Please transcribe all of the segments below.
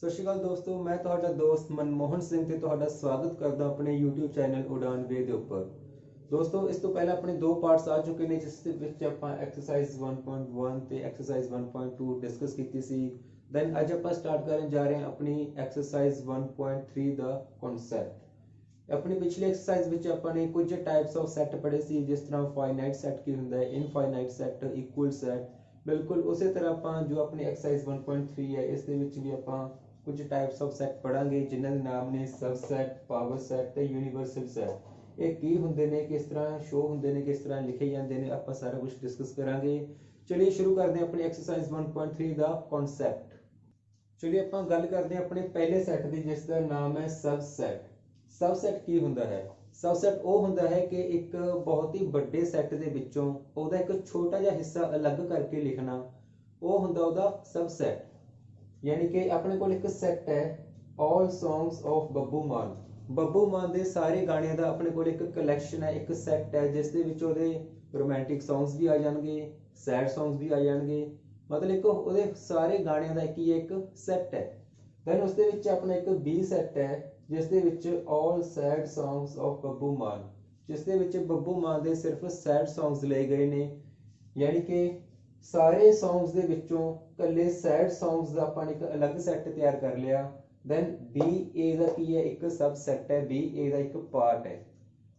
ਸਤਿ ਸ਼੍ਰੀ ਅਕਾਲ ਦੋਸਤੋ, ਮੈਂ ਤੁਹਾਡਾ ਦੋਸਤ ਮਨਮੋਹਨ ਸਿੰਘ ਤੇ ਤੁਹਾਡਾ ਸਵਾਗਤ ਕਰਦਾ ਆਪਣੇ YouTube ਚੈਨਲ ਉਡਾਨ ਵੇ ਦੇ ਉੱਪਰ। ਦੋਸਤੋ, ਇਸ ਤੋਂ ਪਹਿਲਾਂ ਆਪਣੇ ਦੋ ਪਾਰਟਸ ਆ ਚੁੱਕੇ ਨੇ ਜਿਸ ਦੇ ਵਿੱਚ ਆਪਾਂ ਐਕਸਰਸਾਈਜ਼ 1.1 ਤੇ ਐਕਸਰਸਾਈਜ਼ 1.2 ਡਿਸਕਸ ਕੀਤੀ ਸੀ। ਦੈਨ ਅੱਜ ਆਪਾਂ ਸਟਾਰਟ ਕਰਨ ਜਾ ਰਹੇ ਹਾਂ ਆਪਣੀ ਐਕਸਰਸਾਈਜ਼ 1.3 ਦਾ ਕਨਸੈਪਟ। ਆਪਣੀ ਪਿਛਲੀ ਐਕਸਰਸਾਈਜ਼ ਵਿੱਚ ਆਪਾਂ ਨੇ ਕੁਝ ਟਾਈਪਸ ਆਫ ਸੈੱਟ ਪੜ੍ਹੇ ਸੀ, ਜਿਸ ਤਰ੍ਹਾਂ ਫਾਈਨਾਈਟ ਸੈੱਟ ਕੀ ਹੁੰਦਾ ਹੈ, ਇਨਫਾਈਨਾਈਟ ਸੈੱਟ, ਇਕੁਅਲ ਸੈੱਟ। ਬਿਲਕੁਲ ਉਸੇ ਤਰ੍ਹਾਂ ਆਪਾਂ ਜੋ ਆਪਣੀ ਐਕਸਰਸਾਈਜ਼ 1.3 ਹੈ ਇਸ ਦੇ ਵਿੱਚ ਵੀ ਆਪਾਂ कुछ टाइप्स ऑफ सैट पढ़ांगे जिन्हां दे नाम ने सबसेट, पावर सैट ते यूनिवर्सल सैट। ये की हुंदे ने, किस तरह शो हुंदे ने, किस तरह लिखे जांदे ने, आपां सारा कुछ डिस्कस करांगे। चलिए शुरू करते हैं अपनी एक्सरसाइज 1.3 दा कॉन्सेप्ट। चलिए आपां गल करते हैं अपने पहले सैट दी जिसका नाम है सबसेट। सबसेट की हुंदा है? सबसेट वो हुंदा है कि एक बहुत ही बड़े सैट दे विचों ओहदा एक छोटा जिहा हिस्सा अलग करके लिखना, वो हुंदा ओहदा सबसेट। यानी कि अपने को एक सैट है ऑल सॉन्ग्स ऑफ बब्बू मान। बब्बू मान दे सारे गाणियां दा अपने को एक कलैक्शन है, एक सैट है जिस दे विच ओहदे रोमांटिक सॉन्ग्स भी आ जाणगे, सैड सॉन्ग्स भी आ जाणगे। मतलब एक ओहदे सारे गाणियां दा एक सैट है। दैन उस दे विच अपना एक बी सैट है जिस दे which all sad songs of Babbu Maan, जिस दे विच बब्बू मान दे सिर्फ सैड सॉन्ग्स लए गए ने। यानी कि सारे सॉन्ग्स दे विचों कल्ले सैड सॉन्ग्स दा अपन एक अलग सैट तैयार कर लिया। दैन बी ए दा की है एक सब सैट है, बी ए दा एक पार्ट है।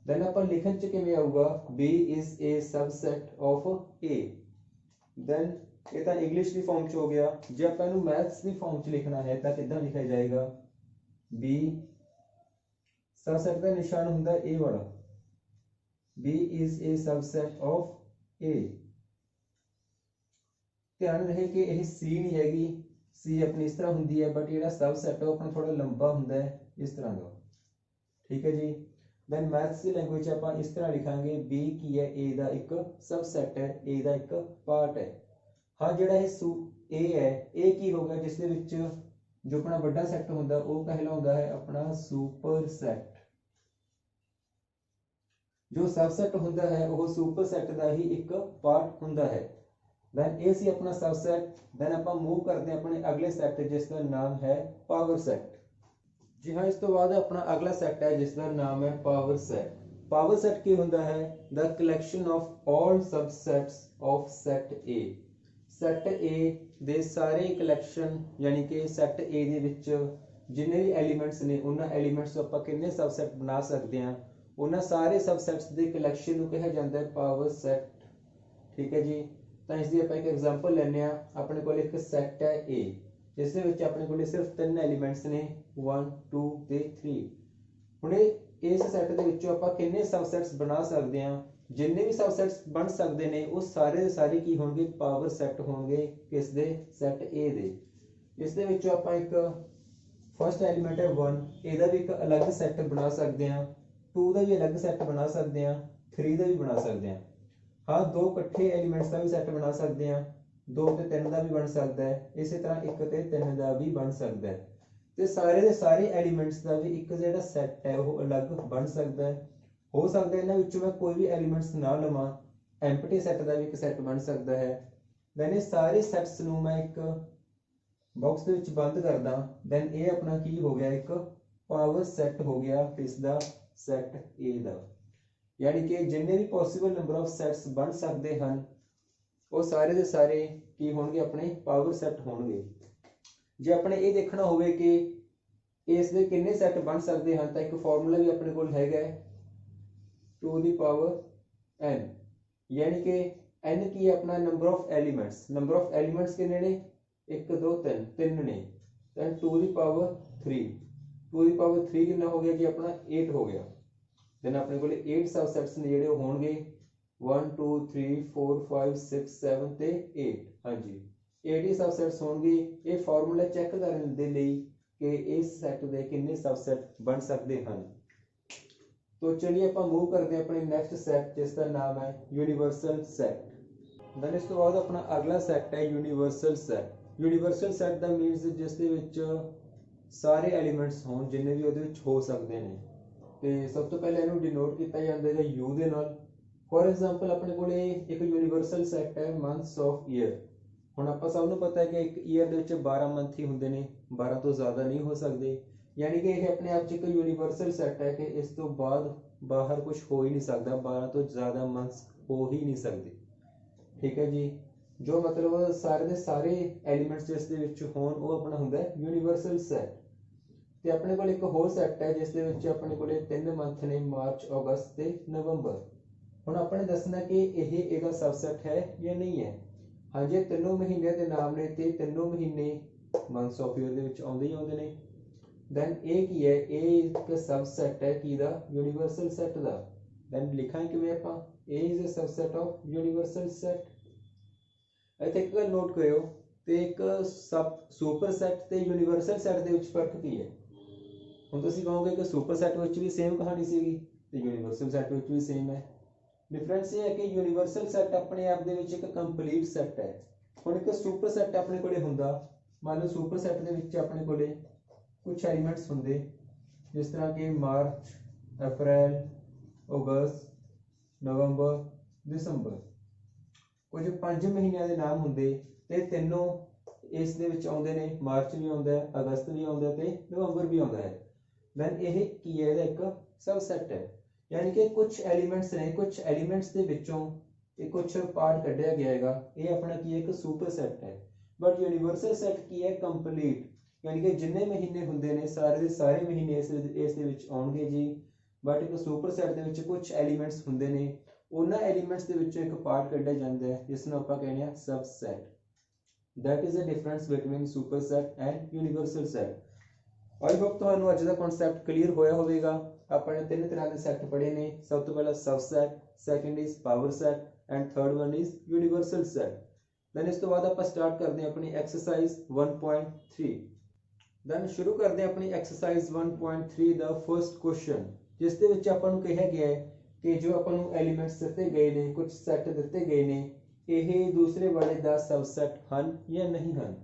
दैन अपन लिखन च किवें आऊगा, B is a subset of A. Then ये तां इंग्लिश दी फॉर्म च हो गया। जे आपां इहनूं मैथ्स दी फॉर्म च लिखना है तां किदां लिखिया जाएगा? बी सबसेट दा निशान हुंदा ए वाला, B is a subset of A. ध्यान रहे कि यह सी नहीं हैगी, सी अपनी इस तरह होंगी है, बट जो सबसेट है अपना थोड़ा लंबा होंगे इस तरह का। ठीक है जी। दैन मैथ्स की लैंग्वेज आप इस तरह लिखांगे, बी की है ए का एक सबसेट है, ए का एक पार्ट है। हाँ, जोड़ा ए है, ए की हो गया जिस जो अपना बड़ा सैट होंगे वो कहलाता है अपना सुपर सैट। जो सबसेट होंदा है वो सुपर सैट का ही एक पार्ट होंदा है। दैन ये सी अपना सबसेट। दैन आप मूव करते हैं अपने अगले सैट जिसका नाम है पावर सैट। जी हाँ, इस तो बाद अपना अगला सैट है जिसका नाम है पावर सैट। पावर सैट की होंदा है the collection of all subsets of set A. Set A दे सारे कलैक्शन, यानी कि सैट ए दे विच जिन्ने भी एलीमेंट्स ने उन्हां एलीमेंट्स तो आपां किन्ने सबसेट बना सकते हैं, उन्हां सारे सबसेट्स दे कलैक्शन नूं कहा जाता है पावर सैट। ठीक है जी। तो इसकी आप एक एग्जाम्पल लैने अपने को एक सैट है ए जिस अपने को सिर्फ 3 एलीमेंट्स ने 1 2 ते 3। हुण इस सैट के आप किन्ने सबसैट्स बना सकते हैं, जिन्ने भी सबसैट्स बन सकते हैं वो सारे सारे की होंगे पावर सैट होंगे किस दे, सैट ए दे। इस दे विचों आप एक फर्स्ट एलीमेंट है 1, ਇਹਦਾ भी एक अलग सैट बना सकते हैं, 2 का भी अलग सैट बना सकते हैं, 3 का भी बना सकते हैं। हाँ, 2 इकट्ठे एलीमेंट्स का भी सैट बना सकते हैं, 2 ते 3 का भी बन सकता है, इसी तरह 1 ते 3 का भी बन सकता है। तो सारे के सारे एलीमेंट्स का भी एक जो सैट है वो अलग बन सकता है। हो सकता है इन्हां विचों मैं कोई भी एलीमेंट्स ना लवां, एम्पटी सैट का भी एक सैट बन सकता है। दैन ये सारे सैट्स नूं मैं एक बॉक्स के विच बंद करदा। दैन ये अपना की हो गया, एक पावर सैट हो गया किसदा, सैट ए दा। यानी कि जिन्ने भी पॉसिबल नंबर ऑफ सैट्स बन सकते हैं वो सारे के सारे की होंगे अपने पावर सैट होंगे। जे अपने ये देखना होवे कि इस दे किन्ने सैट बन सकते हैं तो एक फॉर्मूला भी अपने को हैगा, टू दी पावर एन। यानी कि एन की अपना number of elements, number of elements किन्ने ने, 1 2 3 ने। Then to the power 3, to the power 3 कितना हो गया कि अपना 8 हो गया। दैन अपने को 8 सबसेट्स ने जिहड़े होणगे 1 2 3 4 5 6 7 ते 8। हाँ जी, 8 ही सबसेट्स होणगे। ये फॉर्मूला चेक करने दे लई कि इस सैट दे किन्ने सबसेट बन सकते हैं। तो चलिए आप मूव करते हैं अपने नैक्सट सैट जिसका नाम है यूनिवर्सल सैट। दैन इस तो बाद अपना अगला सैट है यूनिवर्सल सैट। यूनिवर्सल सैट का मीनस जिस दे विच सारे एलीमेंट्स होण जिन्ने भी उहदे विच हो सकते हैं। तो सब तो पहले इन्हू डिनोट किया जाता है यू दे नाल। फॉर एग्जाम्पल अपने को एक यूनिवर्सल सैट है मंथ्स ऑफ ईयर। हुण आपां सब नूं पता है कि एक ईयर दे विच 12 मंथ ही हुंदे ने, 12 ਤੋਂ ਜ਼ਿਆਦਾ ਨਹੀਂ ਹੋ ਸਕਦੇ। ਯਾਨੀ ਕਿ ਇਹ ਆਪਣੇ ਆਪ 'ਚ ਇੱਕ ਯੂਨੀਵਰਸਲ ਸੈੱਟ ਹੈ ਕਿ ਇਸ ਤੋਂ ਬਾਅਦ ਬਾਹਰ ਕੁਝ ਹੋ ਹੀ ਨਹੀਂ ਸਕਦਾ, 12 ਤੋਂ ਜ਼ਿਆਦਾ ਮੰਥਸ ਹੋ ਹੀ ਨਹੀਂ ਸਕਦੇ। ਠੀਕ ਹੈ ਜੀ, ਜੋ ਮਤਲਬ ਸਾਰੇ ਦੇ ਸਾਰੇ ਐਲੀਮੈਂਟਸ ਜਿਸ ਦੇ ਵਿੱਚ ਹੋਣ ਉਹ ਆਪਣਾ ਹੁੰਦਾ ਹੈ ਯੂਨੀਵਰਸਲ ਸੈੱਟ। ਤੇ ਆਪਣੇ ਕੋਲ ਇੱਕ ਹੋਰ ਸੈੱਟ ਹੈ ਜਿਸ ਦੇ ਵਿੱਚ ਆਪਣੇ ਕੋਲੇ 3 ਮੰਥ ਨੇ, ਮਾਰਚ, ਅਗਸਤ ਤੇ ਨਵੰਬਰ। ਹੁਣ ਆਪਾਂ ਨੇ ਦੱਸਣਾ ਕਿ ਇਹ ਇਹਦਾ ਸਬਸੈਟ ਹੈ ਜਾਂ ਨਹੀਂ ਹੈ। ਹਾਂਜੀ, ਤਿੰਨੋਂ ਮਹੀਨਿਆਂ ਦੇ ਨਾਮ ਨੇ ਤੇ ਤਿੰਨੋਂ ਮਹੀਨੇ ਮੰਥਸ ਆਫ ਈਅਰ ਦੇ ਵਿੱਚ ਆਉਂਦੇ ਹੀ ਆਉਂਦੇ ਨੇ। ਦੈਨ ਇਹ ਕੀ ਹੈ, ਇਹ ਇੱਕ ਸਬਸੈਟ ਹੈ ਕਿਹਦਾ, ਯੂਨੀਵਰਸਲ ਸੈੱਟ ਦਾ। ਦੈਨ ਲਿਖਾਂਗੇ ਕਿਵੇਂ ਆਪਾਂ, A is a subset of universal set। ਇੱਥੇ ਇੱਕ ਗੱਲ ਨੋਟ ਕਰਿਓ, ਤੇ ਇੱਕ ਸੁਪਰ ਸੈੱਟ ਤੇ ਯੂਨੀਵਰਸਲ ਸੈੱਟ ਦੇ ਵਿੱਚ ਫਰਕ ਕੀ ਹੈ। ਹੁਣ ਤੁਸੀਂ ਕਹੋਗੇ ਕਿ ਸੁਪਰ ਸੈੱਟ ਵਿੱਚ ਵੀ ਸੇਮ ਕਹਾਣੀ ਸੀਗੀ ਤੇ ਯੂਨੀਵਰਸਲ ਸੈੱਟ ਵਿੱਚ ਵੀ ਸੇਮ ਹੈ। ਡਿਫਰੈਂਸ ਇਹ ਹੈ ਕਿ ਯੂਨੀਵਰਸਲ ਸੈੱਟ ਆਪਣੇ ਆਪ ਦੇ ਵਿੱਚ ਇੱਕ ਕੰਪਲੀਟ ਸੈੱਟ ਹੈ। ਹੁਣ ਇੱਕ ਸੁਪਰ ਸੈੱਟ ਆਪਣੇ ਕੋਲੇ ਹੁੰਦਾ, ਮੰਨ ਲਓ ਸੁਪਰ ਸੈੱਟ ਦੇ ਵਿੱਚ ਆਪਣੇ ਕੋਲੇ ਕੁਝ ਐਲੀਮੈਂਟਸ ਹੁੰਦੇ ਜਿਸ ਤਰ੍ਹਾਂ ਕਿ ਮਾਰਚ, ਅਪ੍ਰੈਲ, ਅਗਸਤ, ਨਵੰਬਰ, ਦਸੰਬਰ। ਕੁਝ 5 ਮਹੀਨਿਆਂ ਦੇ ਨਾਮ ਹੁੰਦੇ ਤੇ ਤਿੰਨੋਂ ਇਸ ਦੇ ਵਿੱਚ ਆਉਂਦੇ ਨੇ, ਮਾਰਚ ਵੀ ਆਉਂਦਾ ਹੈ, ਅਗਸਤ ਵੀ ਆਉਂਦਾ ਹੈ ਤੇ ਨਵੰਬਰ ਵੀ ਆਉਂਦਾ ਹੈ। ਦੈਨ ਇਹ ਕੀ ਹੈ, ਇਹਦਾ ਇੱਕ ਸਬਸੈਟ ਹੈ। यानी कि कुछ एलिमेंट्स ने, कुछ एलिमेंट्स ਦੇ ਵਿੱਚੋਂ ਇਹ ਕੁਝ ਪਾਰਟ ਕੱਢਿਆ ਗਿਆ ਹੈਗਾ, ਇਹ ਆਪਣਾ ਕੀ ਹੈ, ਇੱਕ ਸੁਪਰ ਸੈੱਟ ਹੈ। ਬਟ ਯੂਨੀਵਰਸਲ ਸੈੱਟ ਕੀ ਹੈ, ਕੰਪਲੀਟ, ਯਾਨੀ ਕਿ ਜਿੰਨੇ ਮਹੀਨੇ ਹੁੰਦੇ ਨੇ ਸਾਰੇ ਦੇ ਸਾਰੇ ਮਹੀਨੇ ਇਸ ਦੇ ਵਿੱਚ ਆਉਣਗੇ ਜੀ। ਬਟ ਇੱਕ ਸੁਪਰ ਸੈੱਟ ਦੇ ਵਿੱਚ ਕੁਝ ਐਲੀਮੈਂਟਸ ਹੁੰਦੇ ਨੇ, ਉਹਨਾਂ ਐਲੀਮੈਂਟਸ ਦੇ ਵਿੱਚੋਂ ਇੱਕ ਪਾਰਟ ਕੱਢਿਆ ਜਾਂਦਾ ਹੈ ਜਿਸ ਨੂੰ ਆਪਾਂ ਕਹਿੰਦੇ ਆ subset. that is the difference between superset and universal set। I hope ਤੁਹਾਨੂੰ ਅੱਜ ਦਾ ਕਨਸੈਪਟ ਕਲੀਅਰ ਹੋਇਆ ਹੋਵੇਗਾ। ਆਪਾਂ ਨੇ ਤਿੰਨ ਤਰ੍ਹਾਂ ਦੇ ਸੈੱਟ ਪੜ੍ਹੇ ਨੇ, ਸਭ ਤੋਂ ਪਹਿਲਾਂ subset, second is power set and third one is universal set. Then ਇਸ ਤੋਂ ਬਾਅਦ ਆਪਾਂ ਸਟਾਰਟ ਕਰਦੇ ਹਾਂ ਆਪਣੀ ਐਕਸਰਸਾਈਜ਼ 1.3। ਦੈਨ ਸ਼ੁਰੂ ਕਰਦੇ ਹਾਂ ਆਪਣੀ ਐਕਸਰਸਾਈਜ਼ 1.3 ਦਾ ਫਰਸਟ ਕੁਐਸਚਨ, ਜਿਸ ਦੇ ਵਿੱਚ ਆਪਾਂ ਨੂੰ ਕਿਹਾ ਗਿਆ ਹੈ ਕਿ ਜੋ ਆਪਾਂ ਨੂੰ ਐਲੀਮੈਂਟਸ ਦਿੱਤੇ ਗਏ ਨੇ, ਕੁਝ ਸੈੱਟ ਦਿੱਤੇ ਗਏ ਨੇ, ਇਹ ਦੂਸਰੇ ਵਾਲੇ ਦਾ ਸਬਸੈਟ ਹਨ ਜਾਂ ਨਹੀਂ ਹਨ।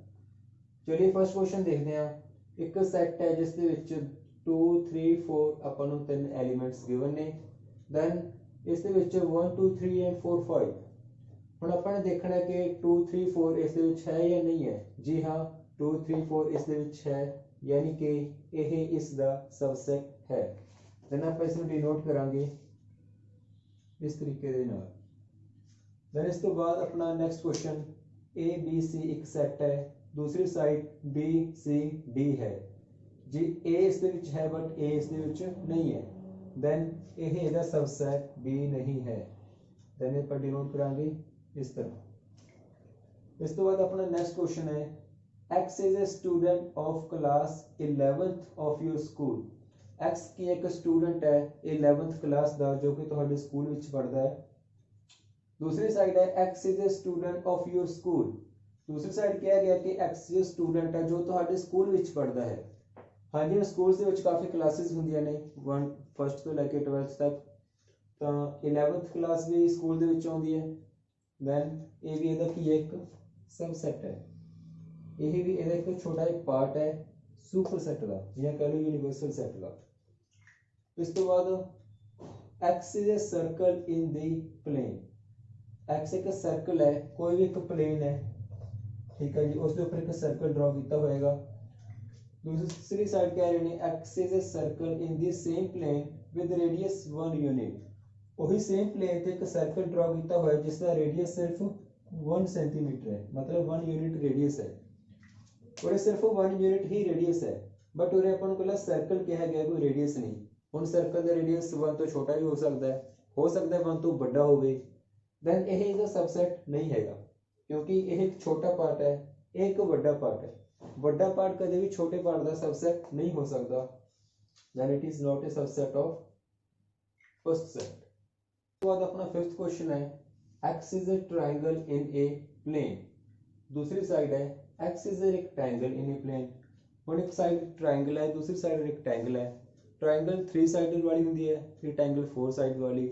ਚਲਿਏ ਫਰਸਟ ਕੁਐਸਚਨ ਦੇਖਦੇ ਹਾਂ। ਇੱਕ ਸੈੱਟ ਹੈ ਜਿਸ ਦੇ ਵਿੱਚ 2 3 4 ਆਪਾਂ ਨੂੰ ਤਿੰਨ ਐਲੀਮੈਂਟਸ ਗਿਵਨ ਨੇ। ਦੈਨ ਇਸ ਦੇ ਵਿੱਚ 1 2 3 ਐਂਡ 4 5। ਹੁਣ ਆਪਾਂ ਨੇ ਦੇਖਣਾ ਕਿ 2 3 4 ਇਸ ਦੇ ਵਿੱਚ ਹੈ ਜਾਂ ਨਹੀਂ ਹੈ। ਜੀ ਹਾਂ, 2 3 4 ਇਸ ਦੇ ਵਿੱਚ ਹੈ, ਯਾਨੀ ਕਿ ਇਹ ਇਸ ਦਾ ਸਬਸੈਟ ਹੈ। ਦੈਨ ਆਪਾਂ ਇਸ ਨੂੰ ਡਿਨੋਟ ਕਰਾਂਗੇ ਇਸ ਤਰੀਕੇ ਦੇ ਨਾਲ। ਦੈਨ ਇਸ ਤੋਂ ਬਾਅਦ ਆਪਣਾ next question, A B C ਇੱਕ ਸੈੱਟ ਹੈ, दूसरी साइड B C D है जी। A इस दे विच है बट A इस दे विच नहीं है, देन यह इहदा सबसेट B नहीं है। देन ਆਪਾਂ डिनोट करांगे इस तरह। इस तो बाद अपना नेक्स्ट क्वेश्चन है, X is a student of class 11th of your school। X की एक स्टूडेंट है 11th क्लास ਦਾ जो कि ਤੁਹਾਡੇ ਸਕੂਲ ਵਿੱਚ ਪੜ੍ਹਦਾ ਹੈ। दूसरी साइड है X is a student of your school। दूसरी साइड किया गया कि X जो स्टूडेंट है जो ਤੁਹਾਡੇ ਸਕੂਲ ਵਿੱਚ ਪੜ੍ਹਦਾ ਹੈ। ਹਾਂਜੀ, ਸਕੂਲ ਦੇ ਵਿੱਚ ਕਾਫੀ ਕਲਾਸਿਸ ਹੁੰਦੀਆਂ ਨੇ, 1st ਤੋਂ ਲੈ ਕੇ 12th ਤੱਕ, ਤਾਂ 11th ਕਲਾਸ ਵੀ ਸਕੂਲ ਦੇ ਵਿੱਚ ਆਉਂਦੀ ਹੈ। ਦੈਨ ਇਹ ਵੀ ਇਹਦਾ ਕੀ ਹੈ, ਇੱਕ ਸਬਸੈਟ ਹੈ। ਇਹ ਵੀ ਇਹਦਾ ਇੱਕ ਛੋਟਾ ਇੱਕ ਪਾਰਟ ਹੈ ਸੁਪਰ ਸੈੱਟ ਦਾ ਜਾਂ ਕਹ ਲਓ ਯੂਨੀਵਰਸਲ ਸੈੱਟ ਦਾ। ਇਸ ਤੋਂ ਬਾਅਦ X is a circle in the plane। X ਇੱਕ ਸਰਕਲ ਹੈ, ਕੋਈ ਵੀ ਇੱਕ ਪਲੇਨ ਹੈ, ठीक है जी, उसके ऊपर एक सर्कल ड्रॉ किया होएगा। दूसरी साइड कह रहे ने X is a circle in the same plane with radius 1 unit। वही सेम प्लेन ते एक सर्कल ड्रॉ किया हुआ है जिसका रेडियस सिर्फ 1 सेंटीमीटर है, मतलब 1 यूनिट रेडियस है, और सिर्फ 1 यूनिट ही रेडियस है। बट उरे अपन को सर्कल कहा गया, कोई रेडियस नहीं। हुण सर्कल का रेडियस 1 तो छोटा भी हो सकता है 1 तो बड़ा होवे। दैन यह इसका सबसेट नहीं हैगा क्योंकि यह एक छोटा पार्ट है, एक बड़ा पार्ट है। बड़ा पार्ट कदे भी छोटे पार्ट का सबसेट नहीं हो सकता। Then it is not a subset of first set. तो बाद अपना फिफ्थ क्वेश्चन है, X is a triangle in a plane. दूसरी साइड है X is a rectangle in a plane. हुण एक साइड ट्रायंगल है, दूसरी साइड रेक्टेंगल है। ट्रायंगल 3 साइडेड वाली हुंदी है, रेक्टेंगल 4 साइड वाली।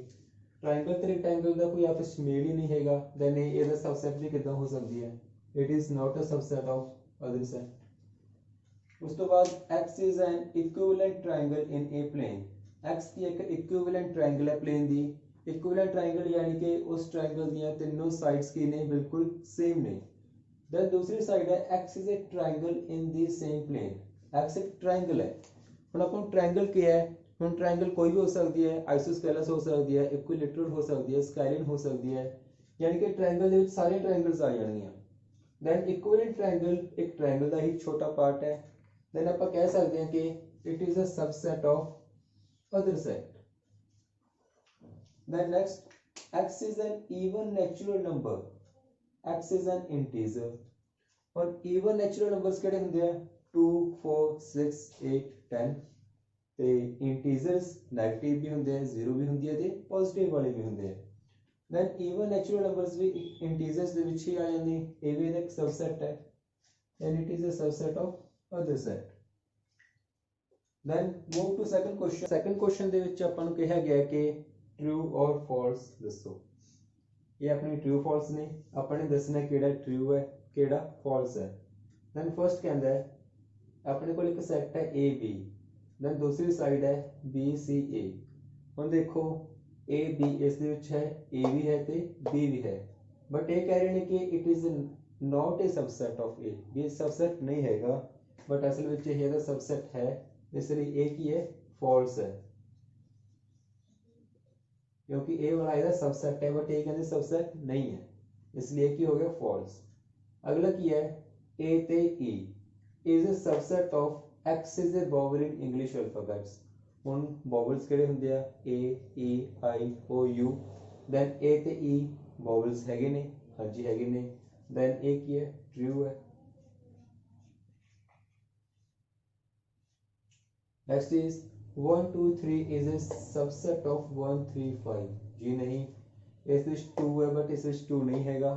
ट्रायंगल ते रेक्टेंगल का कोई आपस मेल ही नहीं हैगा, देन ਇਹਦਾ सबसेट भी कितना हो सकती है, it is not a subset of other set. उस तो बाद X is an equivalent triangle in a plane। X की एक equivalent triangle है प्लेन दी। equivalent triangle यानी कि उस ट्रायंगल ਦੀਆਂ ਤਿੰਨੋਂ साइड्स की ने बिल्कुल सेम ने। दैन दूसरी साइड है x is a triangle in the same plane, x एक ट्रायंगल है। ਹੁਣ ਆਪਾਂ ਨੂੰ ट्रायंगल ਕੀ ਹੈ, ਹੁਣ ट्रायंगल कोई भी हो सकती है, आइसोस्केलस हो सकती है, इक्विलेटरल हो सकती है, स्काइलिन हो सकती है, यानी कि ट्रायंगल ਦੇ ਵਿੱਚ ਸਾਰੇ ट्रायंगल्स आ ਜਾਣਗੀਆਂ। दैन इक्विवेलेंट ट्रायंगल एक ट्रायंगल ਦਾ ਹੀ ਛੋਟਾ ਪਾਰਟ ਹੈ। दैन ਆਪਾਂ ਕਹਿ ਸਕਦੇ ਹਾਂ ਕਿ it is a subset of other set. Then next, x is an even natural number, x is an integer। और even natural numbers ਕਿਹੜੇ ਹੁੰਦੇ ਆ, 2 4 6 8 10 ਤੇ integers 네ਗੇਟਿਵ ਵੀ ਹੁੰਦੇ ਆ, 0 ਵੀ ਹੁੰਦੀ ਹੈ ਤੇ ਪੋਜ਼ਿਟਿਵ ਵਾਲੇ ਵੀ ਹੁੰਦੇ ਆ। then even natural numbers ਵੀ integers ਦੇ ਵਿੱਚ ਹੀ ਆ ਜਾਂਦੇ, ਇਹ ਵੀ ਇਹਦਾ ਇੱਕ ਸਬਸੈਟ ਹੈ, and it is a subset of other set। then move to second question। second question ਦੇ ਵਿੱਚ ਆਪਾਂ ਨੂੰ ਕਿਹਾ ਗਿਆ ਕਿ ट्रू और फॉल्स दसो। ये अपनी ट्रू फॉल्स ने अपने दसना केड़ा ट्रू है केड़ा फॉल्स है। दैन फर्स्ट कहंदा है अपने को एक सेट है ए बी, दैन दूसरी साइड है बी सी ए। हुण देखो ए बी इस दे विच है, ए भी है ते बी भी है, बट ये कह रहे हैं कि it is not a subset of A, ये सबसेट नहीं हैगा, बट असल विच ये दा सबसेट है, इसलिए ए की है फॉल्स है, क्योंकि ए वाला ਇਹਦਾ सबसेट है, बट ए कहते सबसेट नहीं है, इसलिए की हो गया फॉल्स। अगला की है ए ते E is a subset of x is A vowel in English alphabets. ਹੁਣ वोवेल्स ਕਿਹੜੇ ਹੁੰਦੇ ਆ, ए ई आई ओ यू। देन ए ਤੇ ई वोवेल्स ਹੈਗੇ ਨੇ, ਹਾਂਜੀ ਹੈਗੇ ਨੇ। देन ए की है ट्रू है। Next is 1 2 3 is a subset of 1 3 5। जी नहीं, इस विच 2 है बट इस विच 2 नहीं हैगा।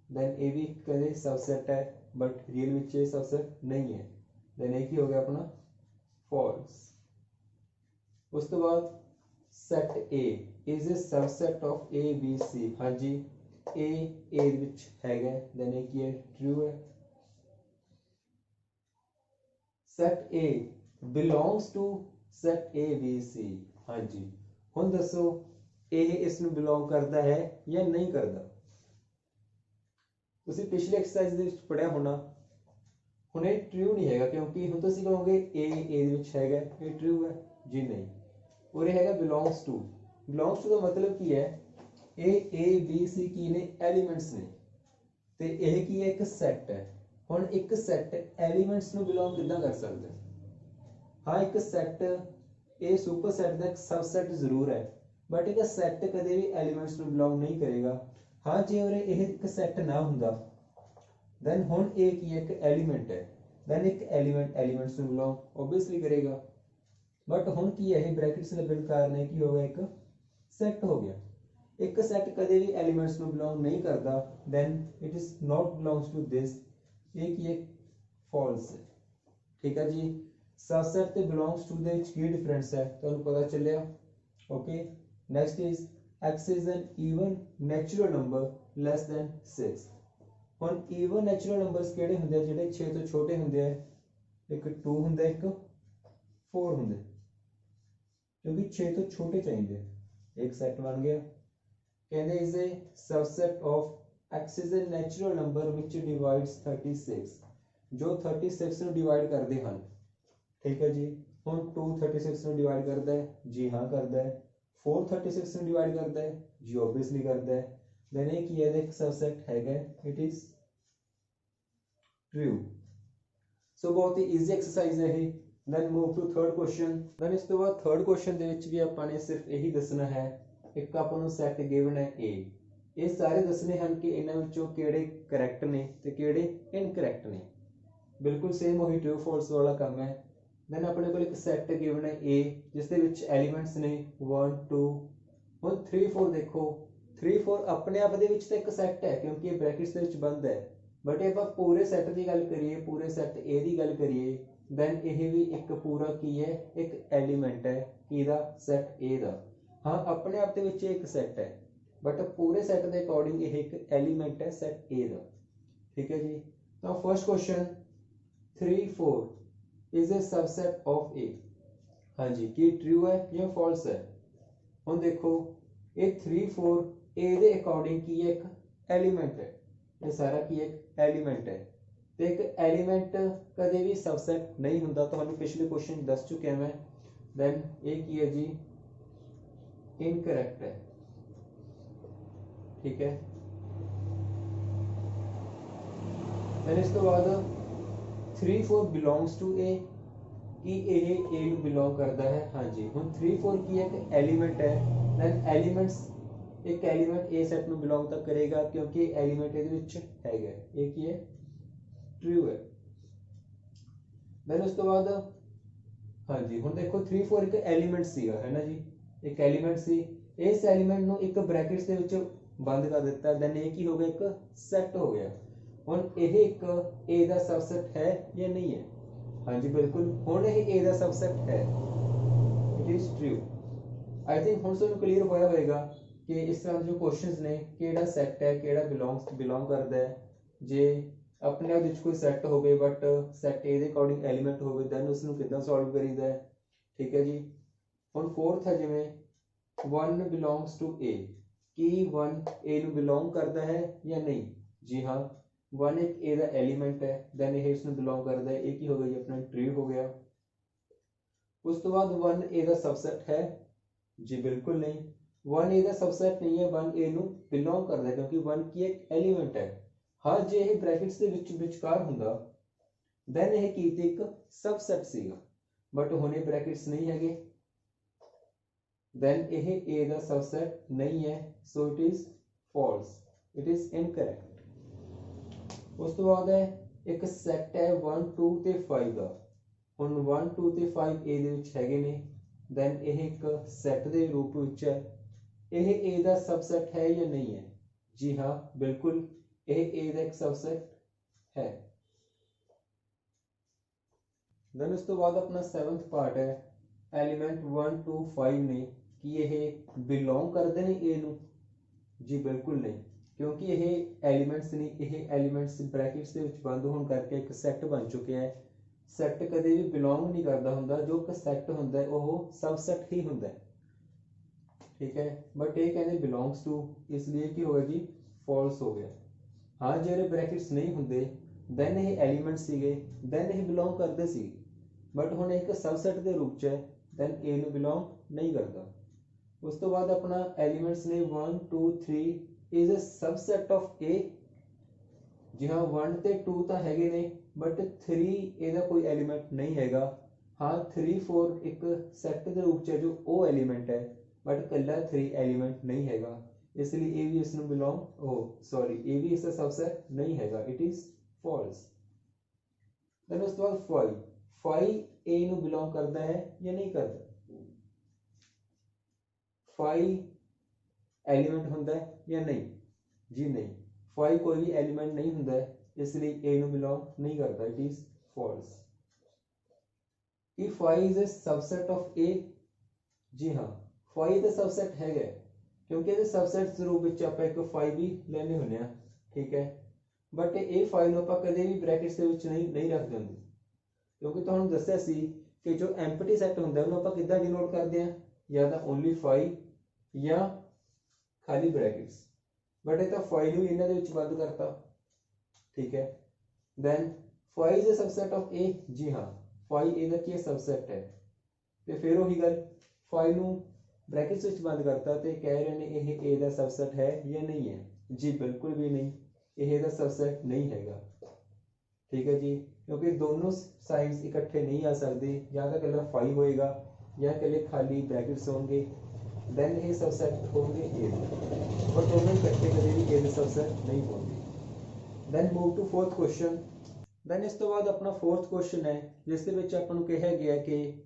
देन ए भी कहते सबसेट है, बट रियल विच ये सबसेट नहीं है, देन एक ही हो गया अपना फॉल्स। उस तो बाद set A is a subset of A B C. हाँ जी, ए विच हैगा, देन एक ही है ट्रू है। Set A belongs to set A B C. हाँ जी, हुण दसो ਇਹ ਇਸ ਨੂੰ ਬਿਲੋਂਗ ਕਰਦਾ ਹੈ ਜਾਂ ਨਹੀਂ ਕਰਦਾ। ਤੁਸੀਂ ਪਿਛਲੇ ਐਕਸਰਸਾਈਜ਼ ਦੇ ਵਿੱਚ ਪੜਿਆ ਹੋਣਾ, ਹੁਣ ਇਹ ਟਰੂ ਨਹੀਂ ਹੈਗਾ, ਕਿਉਂਕਿ ਹੁਣ ਤੁਸੀਂ ਕਹੋਗੇ ए ਦੇ ਵਿੱਚ ਹੈਗਾ, ਇਹ ਟਰੂ ਹੈ, ਜੀ ਨਹੀਂ, ਔਰ ਇਹ ਹੈਗਾ ਬਿਲੋਂਗਸ ਟੂ। ਬਿਲੋਂਗਸ ਟੂ ਦਾ ਮਤਲਬ ਕੀ ਹੈ, ਇਹ ए बी सी ਕੀ ਨੇ, ਐਲੀਮੈਂਟਸ ਨੇ, ਤੇ ਇਹ ਕੀ ਹੈ, ਇੱਕ ਸੈੱਟ ਹੈ। ਹੁਣ ਇੱਕ ਸੈੱਟ ਐਲੀਮੈਂਟਸ ਨੂੰ ਬਿਲੋਂਗ ਕਿੱਦਾਂ ਕਰ ਸਕਦਾ ਹੈ, हाँ एक सैट ये सुपर सैट का एक सबसैट जरूर है, बट एक सैट कदे भी एलिमेंट्स ਨੂੰ बिलोंग नहीं करेगा। हाँ जे और ये एक सैट ना हुंदा, दैन हुण ये की एक एलिमेंट है, दैन एक एलिमेंट एलिमेंट्स ਨੂੰ बिलोंग ऑब्वियसली करेगा, बट हुण की है ब्रैकेट्स लगन कारण की हो गया, एक सैट हो गया। एक सैट कदे भी एलिमेंट्स ਨੂੰ बिलोंग नहीं करता, then it is not belongs to this, ये की एक फॉल्स है। ठीक है जी, सबसेट ते बिलोंग्स टू दे विच की डिफरेंस है ਤੁਹਾਨੂੰ ਪਤਾ ਚੱਲਿਆ। Okay, next is x is an even natural number less than 6। ਹੁਣ इवन नेचुरल नंबर्स ਕਿਹੜੇ ਹੁੰਦੇ ਆ, ਜਿਹੜੇ 6 ਤੋਂ ਛੋਟੇ ਹੁੰਦੇ ਆ, ਇੱਕ 2 ਹੁੰਦਾ, ਇੱਕ 4 ਹੁੰਦਾ, ਕਿਉਂਕਿ 6 ਤੋਂ ਛੋਟੇ ਚਾਹੀਦੇ। ਇੱਕ ਸੈਟ ਬਣ ਗਿਆ, ਕਹਿੰਦੇ is a subset of x is a natural number which divides 36, जो 36 ਨੂੰ डिवाइड ਕਰਦੇ ਹਨ। ठीक है जी, हम 2 36 ਨੂੰ डिवाइड करता है, जी हाँ करता है। 4 36 ਨੂੰ डिवाइड करता है, जी ऑब्वियसली करता है। देन एक ही है, एक सबसेट हैगा, इट इज ट्रू। सो बहुत ही इजी एक्सरसाइज है ये। Then move to third question. Then इस तो बाद थर्ड क्वेश्चन ਦੇ ਵਿੱਚ ਵੀ ਆਪਾਂ ਨੇ ਸਿਰਫ ਇਹੀ ਦੱਸਣਾ ਹੈ, ਇੱਕ ਆਪਾਂ ਨੂੰ ਸੈੱਟ ਗਿਵਨ ਹੈ A, ਇਹ ਸਾਰੇ ਦੱਸਣੇ ਹਨ ਕਿ ਇਹਨਾਂ ਵਿੱਚੋਂ ਕਿਹੜੇ ਕਰੈਕਟ ਨੇ ਤੇ ਕਿਹੜੇ ਇਨਕਰੈਕਟ ਨੇ। ਬਿਲਕੁਲ ਸੇਮ ਉਹੀ ਟਰੂ ਫਾਲਸ ਵਾਲਾ ਕੰਮ ਹੈ। देन अपने को एक सैट गिवन है ए, जिस दे विच एलिमेंट्स ने 1 2। हुण 3 4 देखो, 3 4 अपने आप दे विच तो एक सैट है, क्योंकि ये ब्रैकेट्स दे विच बंद है, बट ये आप पूरे सैट की गल करिए, पूरे सैट ए की गल करिए, दैन यह भी एक पूरा की है, एक एलीमेंट है किहदा, सैट ए दा। हाँ अपने आप दे विच एक सैट है, बट पूरे सैट के अकॉर्डिंग यह एक एलीमेंट है सैट ए दा। ठीक है जी, तो first question 3 4 is a subset of A. हाँ जी, की ट्रू है या फॉल्स है। हुण देखो ये 3 4 ए दे अकॉर्डिंग की एक एलिमेंट है, ਇਹ ਸਾਰਾ ਕੀ ਇੱਕ ਐਲੀਮੈਂਟ ਹੈ ਤੇ ਇੱਕ ਐਲੀਮੈਂਟ ਕਦੇ ਵੀ ਸਬਸੈਟ ਨਹੀਂ ਹੁੰਦਾ, ਤੁਹਾਨੂੰ ਪਿਛਲੇ ਕੁਐਸਚਨ ਦੱਸ ਚੁੱਕਿਆ ਮੈਂ। ਦੈਨ ਇਹ ਕੀ ਹੈ ਜੀ, ਇਨਕਰੈਕਟ ਹੈ, ਠੀਕ ਹੈ। ਦੈਨ ਇਸ ਤੋਂ ਬਾਅਦ 3 4 ਬਿਲੋਂਗਸ ਟੂ A, ਕਿ ਇਹ A ਨੂੰ ਬਿਲੋਂਗ ਕਰਦਾ ਹੈ, ਹਾਂਜੀ। ਹੁਣ 3 4 ਕੀ ਹੈ, ਇੱਕ ਐਲੀਮੈਂਟ ਹੈ। ਦੈਨ ਐਲੀਮੈਂਟਸ, ਇੱਕ ਐਲੀਮੈਂਟ A ਸੈਟ ਨੂੰ ਬਿਲੋਂਗ ਤਾਂ ਕਰੇਗਾ ਕਿਉਂਕਿ ਐਲੀਮੈਂਟ ਇਹਦੇ ਵਿੱਚ ਹੈਗਾ, ਇਹ ਕੀ ਹੈ, ਟਰੂ ਹੈ। ਦੈਨ ਉਸ ਤੋਂ ਬਾਅਦ ਹਾਂਜੀ ਹੁਣ ਦੇਖੋ 3 4 ਇੱਕ ਐਲੀਮੈਂਟ ਸੀਗਾ, ਹੈ ਨਾ ਜੀ, ਇੱਕ ਐਲੀਮੈਂਟ ਸੀ। ਇਸ ਐਲੀਮੈਂਟ ਨੂੰ ਇੱਕ ਬ੍ਰੈਕਟਸ ਦੇ ਵਿੱਚ ਬੰਦ ਕਰ ਦਿੱਤਾ, ਦੈਨ ਇਹ ਕੀ ਹੋ ਗਿਆ, ਇੱਕ ਸੈਟ ਹੋ ਗਿਆ। ਹੁਣ ਇਹ ਇੱਕ A ਦਾ ਸਬਸੈਟ ਹੈ ਜਾਂ ਨਹੀਂ ਹੈ, ਹਾਂਜੀ ਬਿਲਕੁਲ, ਹੁਣ ਇਹ A ਦਾ ਸਬਸੈਟ ਹੈ, it is true. I think ਹੁਣ ਤੁਹਾਨੂੰ ਕਲੀਅਰ ਹੋਇਆ ਹੋਵੇਗਾ ਕਿ ਇਸ ਤਰ੍ਹਾਂ ਦੇ ਜੋ ਕੁਐਸਚਨਸ ਨੇ, ਕਿਹੜਾ ਸੈਟ ਹੈ, ਕਿਹੜਾ ਬਿਲੋਂਗ ਕਰਦਾ ਹੈ। ਜੇ ਆਪਣੇ ਆਪ ਵਿੱਚ ਕੋਈ ਸੈੱਟ ਹੋਵੇ ਬਟ ਸੈੱਟ A ਦੇ ਅਕੋਰਡਿੰਗ ਐਲੀਮੈਂਟ ਹੋਵੇ, ਦੈਨ ਉਸ ਨੂੰ ਕਿੱਦਾਂ ਸੋਲਵ ਕਰੀਦਾ ਹੈ, ਠੀਕ ਹੈ ਜੀ। ਹੁਣ ਫੋਰਥ ਹੈ, ਜਿਵੇਂ 1 ਬਿਲੋਂਗਸ ਟੂ A, ਕੀ 1 A ਨੂੰ ਬਿਲੋਂਗ ਕਰਦਾ ਹੈ ਜਾਂ ਨਹੀਂ, ਜੀ ਹਾਂ 1 ਇੱਕ A ਦਾ ਐਲੀਮੈਂਟ ਹੈ, ਦੈਨ ਇਹ ਇਸ ਨੂੰ ਬਿਲੋਂਗ ਕਰਦਾ ਹੈ, ਇਹ ਕੀ ਹੋ ਗਿਆ ਜੀ, ਆਪਣਾ ਟਰੂ ਹੋ ਗਿਆ। ਉਸ ਤੋਂ ਬਾਅਦ 1 A ਦਾ ਸਬਸੈਟ ਹੈ, ਜੀ ਬਿਲਕੁਲ ਨਹੀਂ, 1 A ਦਾ ਸਬਸੈਟ ਨਹੀਂ ਹੈ, 1 A ਨੂੰ ਬਿਲੋਂਗ ਕਰਦਾ ਹੈ ਕਿਉਂਕਿ 1 ਕੀ ਇੱਕ ਐਲੀਮੈਂਟ ਹੈ। ਹਾਂ ਜੇ ਇਹ ਬ੍ਰੈਕਟਸ ਦੇ ਵਿੱਚ ਵਿਚਕਾਰ ਹੁੰਦਾ ਦੈਨ ਇਹ ਕੀ ਤੇ ਇੱਕ ਸਬਸੈਟ ਸੀਗਾ, ਬਟ ਹੁਣ ਇਹ ਬ੍ਰੈਕਟਸ ਨਹੀਂ ਹੈਗੇ, ਦੈਨ ਇਹ A ਦਾ ਸਬਸੈਟ ਨਹੀਂ ਹੈ, so it is false, it is incorrect. ਉਸ ਤੋਂ ਬਾਅਦ ਹੈ ਇੱਕ ਸੈਟ ਹੈ 1 2 ਤੇ 5 ਦਾ। ਹੁਣ 1 2 ਤੇ 5 A ਦੇ ਵਿੱਚ ਹੈਗੇ ਨੇ, ਦੈਨ ਇਹ ਇੱਕ ਸੈਟ ਦੇ ਰੂਪ ਵਿੱਚ ਹੈ, ਇਹ A ਦਾ ਸਬਸੈਟ ਹੈ ਜਾਂ ਨਹੀਂ ਹੈ, ਜੀ ਹਾਂ ਬਿਲਕੁਲ ਇਹ A ਦਾ ਇੱਕ ਸਬਸੈਟ ਹੈ। ਦੈਨ ਉਸ ਤੋਂ ਬਾਅਦ ਆਪਣਾ 7th ਪਾਰਟ ਹੈ, ਐਲੀਮੈਂਟ 1 2 5 ਨੇ, ਕੀ ਇਹ ਬਿਲੋਂਗ ਕਰਦੇ ਨੇ A ਨੂੰ, ਜੀ ਬਿਲਕੁਲ ਨਹੀਂ, ਕਿਉਂਕਿ ਇਹ ਐਲੀਮੈਂਟਸ ਨਹੀਂ, ਇਹ ਐਲੀਮੈਂਟਸ ਬ੍ਰੈਕਟਸ ਦੇ ਵਿੱਚ ਬੰਦ ਹੋਣ ਕਰਕੇ ਇੱਕ ਸੈੱਟ ਬਣ ਚੁੱਕਿਆ ਹੈ। ਸੈੱਟ ਕਦੇ ਵੀ ਬਿਲੋਂਗ ਨਹੀਂ ਕਰਦਾ ਹੁੰਦਾ, ਜੋ ਇੱਕ ਸੈੱਟ ਹੁੰਦਾ ਹੈ ਉਹ ਸਬਸੈਟ ਹੀ ਹੁੰਦਾ ਹੈ, ਠੀਕ ਹੈ। ਬਟ ਇਹ ਕਹਿੰਦੇ ਬਿਲੋਂਗਸ ਟੂ, ਇਸ ਲਈ ਕੀ ਹੋਗਾ ਜੀ, ਫਾਲਸ ਹੋ ਗਿਆ। ਹਾਂ ਜਿਹੜੇ ਬ੍ਰੈਕਟਸ ਨਹੀਂ ਹੁੰਦੇ ਦੈਨ ਇਹ ਐਲੀਮੈਂਟ ਸੀਗੇ, ਦੈਨ ਇਹ ਬਿਲੋਂਗ ਕਰਦੇ ਸੀ, ਬਟ ਹੁਣ ਇੱਕ ਸਬਸੈਟ ਦੇ ਰੂਪ ਚ ਹੈ, ਦੈਨ A ਨੂੰ ਬਿਲੋਂਗ ਨਹੀਂ ਕਰਦਾ। ਉਸ ਤੋਂ ਬਾਅਦ ਆਪਣਾ ਐਲੀਮੈਂਟਸ ਨੇ 1 2 3 is a subset of A, ਜੀ ਹਾਂ 1 ਤੇ 2 ਤਾਂ ਹੈਗੇ ਨੇ ਬਟ 3 ਇਹਦਾ ਕੋਈ ਐਲੀਮੈਂਟ ਨਹੀਂ ਹੈਗਾ। ਹਾਂ 3 4 ਇੱਕ ਸੈਟ ਦੇ ਰੂਪ ਚ ਹੈ ਜੋ ਉਹ ਐਲੀਮੈਂਟ ਹੈ, ਬਟ ਕੱਲਾ 3 ਐਲੀਮੈਂਟ ਨਹੀਂ ਹੈਗਾ, ਇਸ ਲਈ ਇਹ ਵੀ ਇਸ ਨੂੰ ਇਹ ਵੀ ਇਸ ਦਾ ਸਬਸੈਟ ਨਹੀਂ ਹੈਗਾ, ਇਟ ਇਜ਼ ਫਾਲਸ। ਦੈਨ ਉਸ ਤੋਂ ਬਾਅਦ 5 A ਨੂੰ ਬਿਲੋਂਗ ਕਰਦਾ ਹੈ ਜਾਂ ਨਹੀਂ ਕਰਦਾ, 5 ਐਲੀਮੈਂਟ ਹੁੰਦਾ ਹੈ ਜਾਂ ਨਹੀਂ, ਜੀ ਨਹੀਂ 5 ਕੋਈ ਵੀ ਐਲੀਮੈਂਟ ਨਹੀਂ ਹੁੰਦਾ, ਇਸ ਲਈ A ਨੂੰ ਬਿਲੋਂਗ ਨਹੀਂ ਕਰਦਾ, ਇਟ ਇਜ਼ ਫਾਲਸ। ਕੀ 5 is a subset of A, ਜੀ ਹਾਂ 5 ਦਾ ਸਬਸੈਟ ਹੈਗਾ, ਕਿਉਂਕਿ ਇਹਦੇ ਸਬਸੈਟਸ ਦੇ ਰੂਪ ਵਿੱਚ ਆਪਾਂ ਇੱਕ 5 ਵੀ ਲੈਣੇ ਹੁੰਦੇ ਆ, ਠੀਕ ਹੈ। ਬਟ ਇਹ 5 ਨੂੰ ਆਪਾਂ ਕਦੇ ਵੀ ਬ੍ਰੈਕਟਸ ਦੇ ਵਿੱਚ ਨਹੀਂ ਰੱਖਦੇ ਹੁੰਦੇ, ਕਿਉਂਕਿ ਤੁਹਾਨੂੰ ਦੱਸਿਆ ਸੀ ਕਿ ਜੋ ਐਮਪਟੀ ਸੈੱਟ ਹੁੰਦਾ ਉਹਨੂੰ ਆਪਾਂ ਕਿੱਦਾਂ ਡਿਨੋਟ ਕਰਦੇ ਆ, ਜਾਂ ਤਾਂ ਓਨਲੀ 5 ਜਾਂ ਖਾਲੀ ਬ੍ਰੈਕਟਸ, ਬਟ ਇਹ ਤਾਂ 5 ਨੂੰ ਇਹਨਾਂ ਦੇ ਵਿੱਚ ਬੰਦ ਕਰਤਾ, ਠੀਕ ਹੈ। Then 5 is a subset of A, ਜੀ ਹਾਂ 5 A ਦਾ ਕੀ ਸਬਸੈਟ ਹੈ, ਤੇ ਫਿਰ ਉਹੀ ਗੱਲ 5 ਨੂੰ ਬ੍ਰੈਕਟਸ ਵਿੱਚ ਬੰਦ ਕਰਤਾ ਤੇ ਕਹਿ ਰਹੇ ਨੇ ਇਹ A ਦਾ ਸਬਸੈਟ ਹੈ ਜਾਂ ਨਹੀਂ ਹੈ, ਜੀ ਬਿਲਕੁਲ ਵੀ ਨਹੀਂ, ਇਹ ਦਾ ਸਬਸੈਟ ਨਹੀਂ ਹੈਗਾ, ਠੀਕ ਹੈ ਜੀ, ਕਿਉਂਕਿ ਦੋਨੋਂ ਸਾਈਡਸ ਇਕੱਠੇ ਨਹੀਂ ਆ ਸਕਦੇ, ਜਾਂ ਤਾਂ ਇਕੱਲਾ 5 ਹੋਏਗਾ ਜਾਂ ਇਕੱਲੇ ਖਾਲੀ ਬ੍ਰੈਕਟਸ ਹੋਣਗੇ, ਦੈਨ ਇਹ ਸਬਸੈਟ ਹੋਣਗੇ A ਦੇ, ਪਰ ਦੋਨੋਂ ਇਕੱਠੇ ਕਦੇ ਵੀ A ਦੇ ਸਬਸੈਟ ਨਹੀਂ ਹੋਣਗੇ। Then move to 4th question. Then ਇਸ ਤੋਂ ਬਾਅਦ ਆਪਣਾ 4th ਕੁਐਸਚਨ ਹੈ, ਜਿਸ ਦੇ ਵਿੱਚ ਆਪਾਂ ਨੂੰ ਕਿਹਾ ਗਿਆ ਕਿ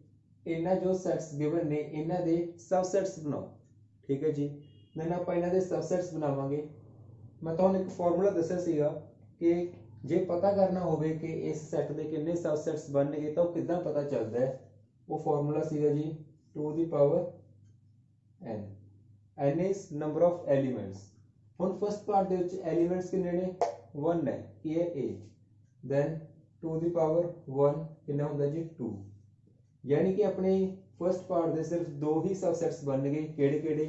ਇਹਨਾਂ ਜੋ ਸੈਟਸ ਗਿਵਨ ਨੇ ਇਹਨਾਂ ਦੇ ਸਬਸੈਟਸ ਬਣਾਓ, ਠੀਕ ਹੈ ਜੀ। ਦੈਨ ਆਪਾਂ ਇਹਨਾਂ ਦੇ ਸਬਸੈਟਸ ਬਣਾਵਾਂਗੇ। ਮੈਂ ਤੁਹਾਨੂੰ ਇੱਕ ਫਾਰਮੂਲਾ ਦੱਸਿਆ ਸੀਗਾ ਕਿ ਜੇ ਪਤਾ ਕਰਨਾ ਹੋਵੇ ਕਿ ਇਸ ਸੈੱਟ ਦੇ ਕਿੰਨੇ ਸਬਸੈਟਸ ਬਣਨਗੇ ਤਾਂ ਉਹ ਕਿੱਦਾਂ ਪਤਾ ਚੱਲਦਾ ਹੈ, ਉਹ ਫਾਰਮੂਲਾ ਸੀਗਾ ਜੀ 2 ਦੀ power n, n is number of elements। ਹੁਣ ਫਸਟ ਪਾਰਟ ਦੇ ਵਿੱਚ ਐਲੀਮੈਂਟਸ ਕਿੰਨੇ ਨੇ, 1 ਹੈ, ਇਹ ਹੈ A, ਦੈਨ 2 ਦੀ ਪਾਵਰ 1 ਕਿੰਨਾ ਹੁੰਦਾ ਜੀ 2, यानी कि अपने फर्स्ट पार्ट दे सिर्फ 2 ही सबसेट्स बनने, केड़े केड़े,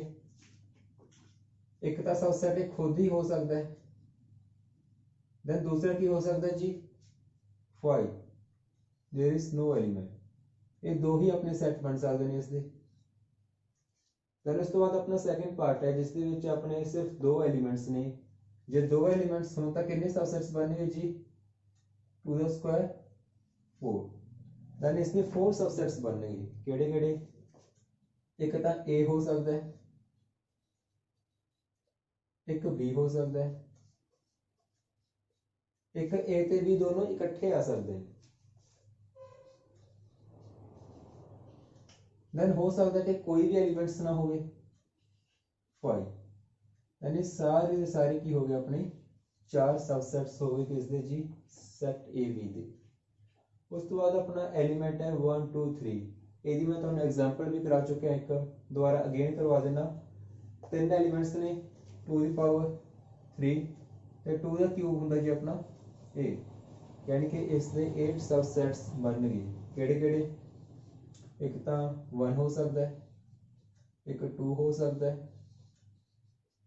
एक तो सबसेट खुद ही हो सकता है, ਦੈਨ ਦੂਸਰਾ ਕੀ ਹੋ ਸਕਦਾ ਜੀ 5 देयर इज नो एलिमेंट। ਇਹ ਦੋ ਹੀ ਆਪਣੇ ਸੈੱਟ ਬਣ ਸਕਦੇ ਨੇ ਇਸ ਦੇ। ਦੈਨ ਉਸ ਤੋਂ ਬਾਅਦ ਆਪਣਾ ਸੈਕੰਡ ਪਾਰਟ ਹੈ ਜਿਸ ਦੇ ਵਿੱਚ ਆਪਣੇ ਸਿਰਫ ਦੋ ਐਲੀਮੈਂਟਸ ਨੇ। ਜੇ ਦੋ ਐਲੀਮੈਂਟਸ ਹੋਣ ਤਾਂ ਕਿੰਨੇ सबसेट्स ਬਣਨਗੇ ਜੀ 2 ਦਾ ਸਕੁਆਇਰ 4। ਦੈਨ ਇਸ ਦੇ 4 सबसेट्स ਬਣਨਗੇ। ਕਿਹੜੇ ਕਿਹੜੇ? ਇੱਕ ਤਾਂ A ਹੋ ਸਕਦਾ ਹੈ, ਇੱਕ B ਹੋ ਸਕਦਾ ਹੈ, ਇੱਕ A ਤੇ B ਦੋਨੋਂ ਇਕੱਠੇ ਆ ਸਕਦੇ ਨੇ। ਦੈਨ ਹੋ ਸਕਦਾ ਕਿ ਕੋਈ ਵੀ ਐਲੀਮੈਂਟਸ ਨਾ ਹੋਵੇ 5। यानी सारे के सारे की हो गए अपने 4 सबसेट्स हो गए किस दे जी सैट ए बी दे। उस तो बाद अपना एलिमेंट है 1 2 3। यदि मैं तुहानू एग्जांपल भी करा चुका एक दोबारा अगेन करवा देना। तीन एलिमेंट्स ने 2 दी पावर 3 ते 2 दा क्यूब हुंदा जी अपना 8 यानी कि इस दे 8 सबसेट्स बनणगे। किहड़े-किहड़े? एक तां 1 हो सकदा है, एक 2 हो सकदा है,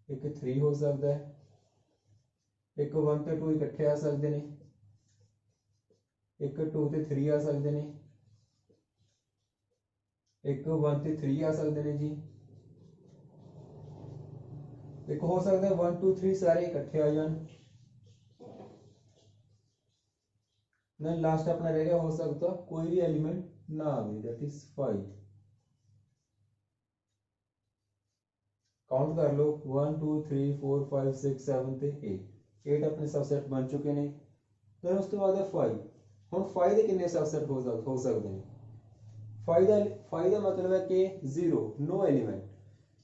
एक 3 हो सकता है, एक 1 ते 2 इकट्ठे आ सकते हैं, एक 2 ते 3 आ सकते हैं, एक 1 ते 3 आ सकते हैं जी, एक हो सकता है 1 2 3 सारे इकट्ठे आ जान। देन लास्ट अपना रह गया हो सकता कोई भी एलिमेंट ना आवे दैट इज 5। काउंट कर लो 1 2 3 4 5 6 7 ਤੇ 8 ਆਪਣੇ सबसेट बन चुके ਨੇ। ਫਿਰ ਉਸ ਤੋਂ ਬਾਅਦ ਹੈ 5। ਹੁਣ 5 ਦੇ ਕਿੰਨੇ सबसेट ਹੋ ਸਕਦੇ ਨੇ? 5 ਦਾ मतलब है कि 0 नो एलिमेंट।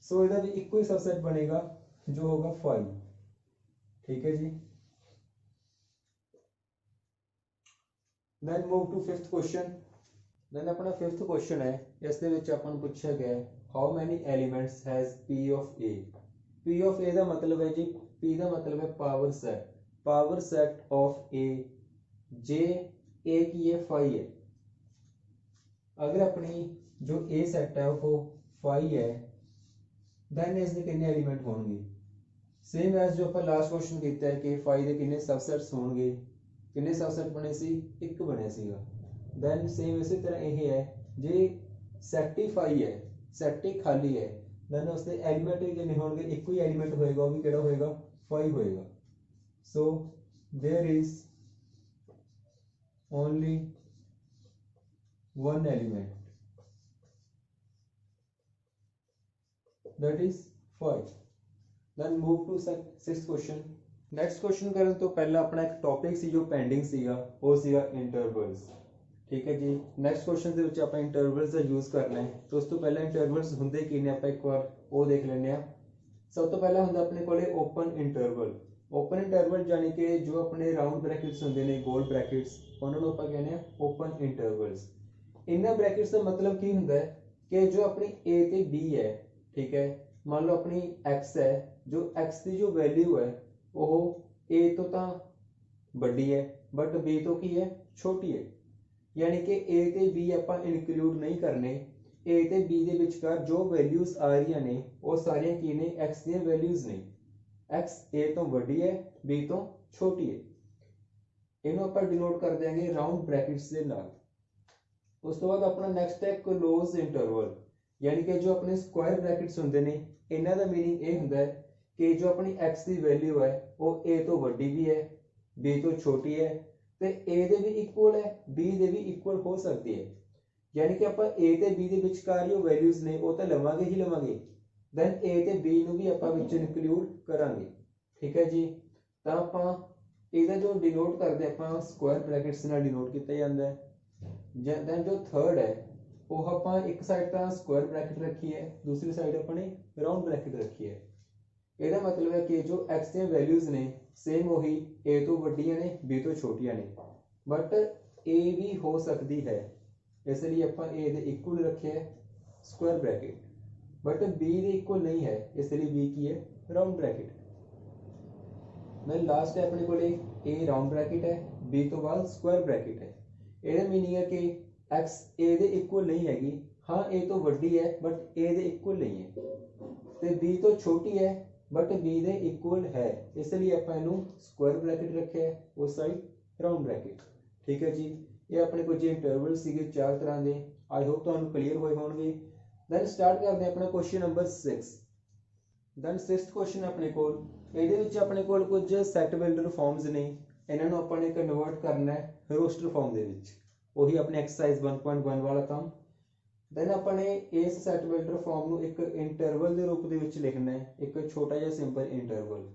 सो ਇਹਦਾ भी ਇੱਕੋ ਹੀ सबसेट बनेगा जो होगा 5। ठीक है जी। then move to fifth question। then अपना फिफ्थ क्वेश्चन है इस ਦੇ ਵਿੱਚ ਆਪਾਂ ਨੂੰ ਪੁੱਛਿਆ ਗਿਆ ਹੈ how many elements has p of a। p of a ਦਾ मतलब है जी p ਦਾ मतलब है power set of a J a की है 5 है। अगर अपनी जो a सेट है वो 5 है then इसके कितने एलिमेंट होंगे? सेम एज जो अपन लास्ट क्वेश्चन किया है कि 5 ਦੇ कितने सबसेट्स होंगे। कितने सबसेट बने सी? एक बने सीगा। then सेम इसी तरह यही है जे सेटिफाई है सेटिक खाली है देन उसके एलिमेंट भी कितने होंगे? एक ही एलिमेंट होएगा वो भी केड़ा होएगा 5 होएगा। So there is only one element that is 5। Then move to sixth question. Next question करने तो पहला अपना एक टॉपिक सी जो पेंडिंग सीगा वो सीगा इंटरवल्स। ठीक है जी। नैक्सट क्वेश्चन ਦੇ ਵਿੱਚ ਆਪਾਂ ਇੰਟਰਵਲਸ ਦਾ ਯੂਜ਼ ਕਰਨਾ ਹੈ। तो उस तो पहला इंटरवल्स ਹੁੰਦੇ ਕੀ ਨੇ ਆਪਾਂ ਇੱਕ ਵਾਰ ਉਹ ਦੇਖ ਲੈਂਦੇ ਆ। ਸਭ ਤੋਂ ਪਹਿਲਾਂ ਹੁੰਦਾ ਆਪਣੇ ਕੋਲੇ ਓਪਨ ਇੰਟਰਵਲ। ਓਪਨ ਇੰਟਰਵਲ ਯਾਨੀ ਕਿ ਜੋ ਆਪਣੇ ਰਾਉਂਡ ਬ੍ਰੈਕਟਸ ਹੁੰਦੇ ਨੇ ਗੋਲ ਬ੍ਰੈਕਟਸ ਉਹਨਾਂ ਨੂੰ ਆਪਾਂ ਕਹਿੰਦੇ ਆ ਓਪਨ ਇੰਟਰਵਲਸ। ਇਹਨਾਂ ਬ੍ਰੈਕਟਸ ਦਾ ਮਤਲਬ ਕੀ ਹੁੰਦਾ ਹੈ ਕਿ ਜੋ ਆਪਣੀ a ਤੇ b ਹੈ ਠੀਕ ਹੈ ਮੰਨ ਲਓ ਆਪਣੀ x ਹੈ ਜੋ x ਦੀ ਜੋ ਵੈਲਿਊ ਹੈ ਉਹ a ਤੋਂ ਤਾਂ ਵੱਡੀ ਹੈ ਬਟ b ਤੋਂ ਕੀ ਹੈ ਛੋਟੀ ਹੈ। यानी कि ए ते बी ਆਪਾਂ ਇਨਕਲੂਡ नहीं करने। ए ते b ਦੇ ਵਿਚਕਾਰ ਜੋ ਵੈਲਿਊਜ਼ ਆ ਰਹੀਆਂ ਨੇ ਉਹ ਸਾਰੀਆਂ ਕੀ ਨੇ x ਦੀਆਂ ਵੈਲਿਊਜ਼ ਨੇ। x a ਤੋਂ ਵੱਡੀ ਹੈ b ਤੋਂ ਛੋਟੀ ਹੈ। ਇਹਨੂੰ ਆਪਾਂ ਡਿਨੋਟ ਕਰ ਦਿਆਂਗੇ ਰਾਉਂਡ ਬ੍ਰੈਕਟਸ ਦੇ ਨਾਲ। ਉਸ ਤੋਂ ਬਾਅਦ ਆਪਣਾ ਨੈਕਸਟ ਹੈ ਕਲੋਜ਼ ਇੰਟਰਵਲ ਯਾਨੀ ਕਿ ਜੋ ਆਪਣੇ ਸਕੁਆਇਰ ਬ੍ਰੈਕਟਸ ਹੁੰਦੇ ਨੇ ਇਹਨਾਂ ਦਾ ਮੀਨਿੰਗ ਇਹ ਹੁੰਦਾ ਹੈ ਕਿ ਜੋ ਆਪਣੀ x ਦੀ ਵੈਲਿਊ ਹੈ ਉਹ a ਤੋਂ ਵੱਡੀ ਵੀ ਹੈ b ਤੋਂ ਛੋਟੀ ਹੈ ਤੇ a ਦੇ ਵੀ ਇਕੁਅਲ ਹੈ b ਦੇ ਵੀ ਇਕੁਅਲ ਹੋ ਸਕਦੀ ਹੈ। ਯਾਨੀ ਕਿ ਆਪਾਂ a ਤੇ b ਦੇ ਵਿਚਕਾਰ ਜੋ ਵੈਲਿਊਜ਼ ਨੇ ਉਹ ਤਾਂ ਲਵਾਂਗੇ ਹੀ ਲਵਾਂਗੇ ਦੈਨ a ਤੇ b ਨੂੰ ਵੀ ਆਪਾਂ ਵਿੱਚ ਇਨਕਲੂਡ ਕਰਾਂਗੇ। ਠੀਕ ਹੈ ਜੀ। ਤਾਂ ਆਪਾਂ ਇਹਦਾ ਜੋ ਡਿਨੋਟ ਕਰਦੇ ਆਪਾਂ ਸਕੁਆਇਰ ਬ੍ਰੈਕਟਸ ਨਾਲ ਡਿਨੋਟ ਕੀਤਾ ਜਾਂਦਾ ਹੈ। ਦੈਨ ਜੋ ਥਰਡ ਹੈ ਉਹ ਆਪਾਂ ਇੱਕ ਸਾਈਡ ਤਾਂ ਸਕੁਆਇਰ ਬ੍ਰੈਕਟ ਰੱਖੀ ਹੈ ਦੂਸਰੀ ਸਾਈਡ ਆਪਣੇ ਰਾਉਂਡ ਬ੍ਰੈਕਟ ਰੱਖੀ ਹੈ। ਇਹਦਾ मतलब है कि जो x ਦੀਆਂ ਵੈਲਿਊਜ਼ ਨੇ ਸੇਮ ਉਹੀ a ਤੋਂ ਵੱਡੀਆਂ ਨੇ b ਤੋਂ ਛੋਟੀਆਂ ਨੇ ਬਟ a ਵੀ ਹੋ ਸਕਦੀ ਹੈ ਇਸ ਲਈ ਆਪਾਂ a ਦੇ ਇਕੁਅਲ ਰੱਖਿਆ ਸਕੁਆਇਰ ਬ੍ਰੈਕਟ ਬਟ b ਦੇ ਇਕੁਅਲ ਨਹੀਂ ਹੈ ਇਸ ਲਈ b ਕੀ ਹੈ ਰਾਉਂਡ ਬ੍ਰੈਕਟ। ਮੈਂ ਲਾਸਟ ਹੈ ਆਪਣੇ ਕੋਲੇ a ਰਾਉਂਡ ਬ੍ਰੈਕਟ ਹੈ b ਤੋਂ ਬਾਅਦ ਸਕੁਆਇਰ ਬ੍ਰੈਕਟ ਹੈ। ਇਹਦਾ ਮੀਨਿੰਗ ਹੈ ਕਿ x a ਦੇ ਇਕੁਅਲ ਨਹੀਂ ਹੈਗੀ। ਹਾਂ a ਤੋਂ ਵੱਡੀ ਹੈ ਬਟ a ਦੇ ਇਕੁਅਲ ਨਹੀਂ ਹੈ ਤੇ b ਤੋਂ ਛੋਟੀ ਹੈ बट बी दे इक्वल है, इसलिए ਆਪਾਂ ਇਹਨੂੰ ਸਕੁਆਇਰ ਬ੍ਰੈਕਟ ਰੱਖਿਆ ਹੈ, ਉਸ ਸਾਈਡ ਰਾਉਂਡ ਬ੍ਰੈਕਟ। ਠੀਕ ਹੈ ਜੀ, ਇਹ ਆਪਣੇ ਕੁਝ ਇੰਟਰਵਲ ਸੀਗੇ 4 ਤਰ੍ਹਾਂ ਦੇ। आई होप ਤੁਹਾਨੂੰ ਕਲੀਅਰ ਹੋਏ ਹੋਣਗੇ। ਦੈਨ ਸਟਾਰਟ ਕਰਦੇ ਹਾਂ ਆਪਣਾ question number 6। Then 6th question ਆਪਣੇ ਕੋਲ, ਇਹਦੇ ਵਿੱਚ ਆਪਣੇ ਕੋਲ ਕੁਝ ਸੈਟ ਬਿਲਡਰ ਫਾਰਮਸ ਨੇ, ਇਹਨਾਂ ਨੂੰ ਆਪਾਂ ਨੇ ਕਨਵਰਟ ਕਰਨਾ ਹੈ ਰੋਸਟਰ ਫਾਰਮ ਦੇ ਵਿੱਚ, ਉਹੀ ਆਪਣੇ ਐਕਸਰਸਾਈਜ਼ 1.1 ਵਾਲਾ ਕੰਮ। ਦੈਨ ਆਪਾਂ ਨੇ ਇਸ ਸੈਟ ਬਿਲਡਰ ਫਾਰਮ ਨੂੰ ਇੱਕ ਇੰਟਰਵਲ ਦੇ ਰੂਪ ਦੇ ਵਿੱਚ ਲਿਖਣਾ ਹੈ, ਇੱਕ ਛੋਟਾ ਜਿਹਾ ਸਿੰਪਲ ਇੰਟਰਵਲ।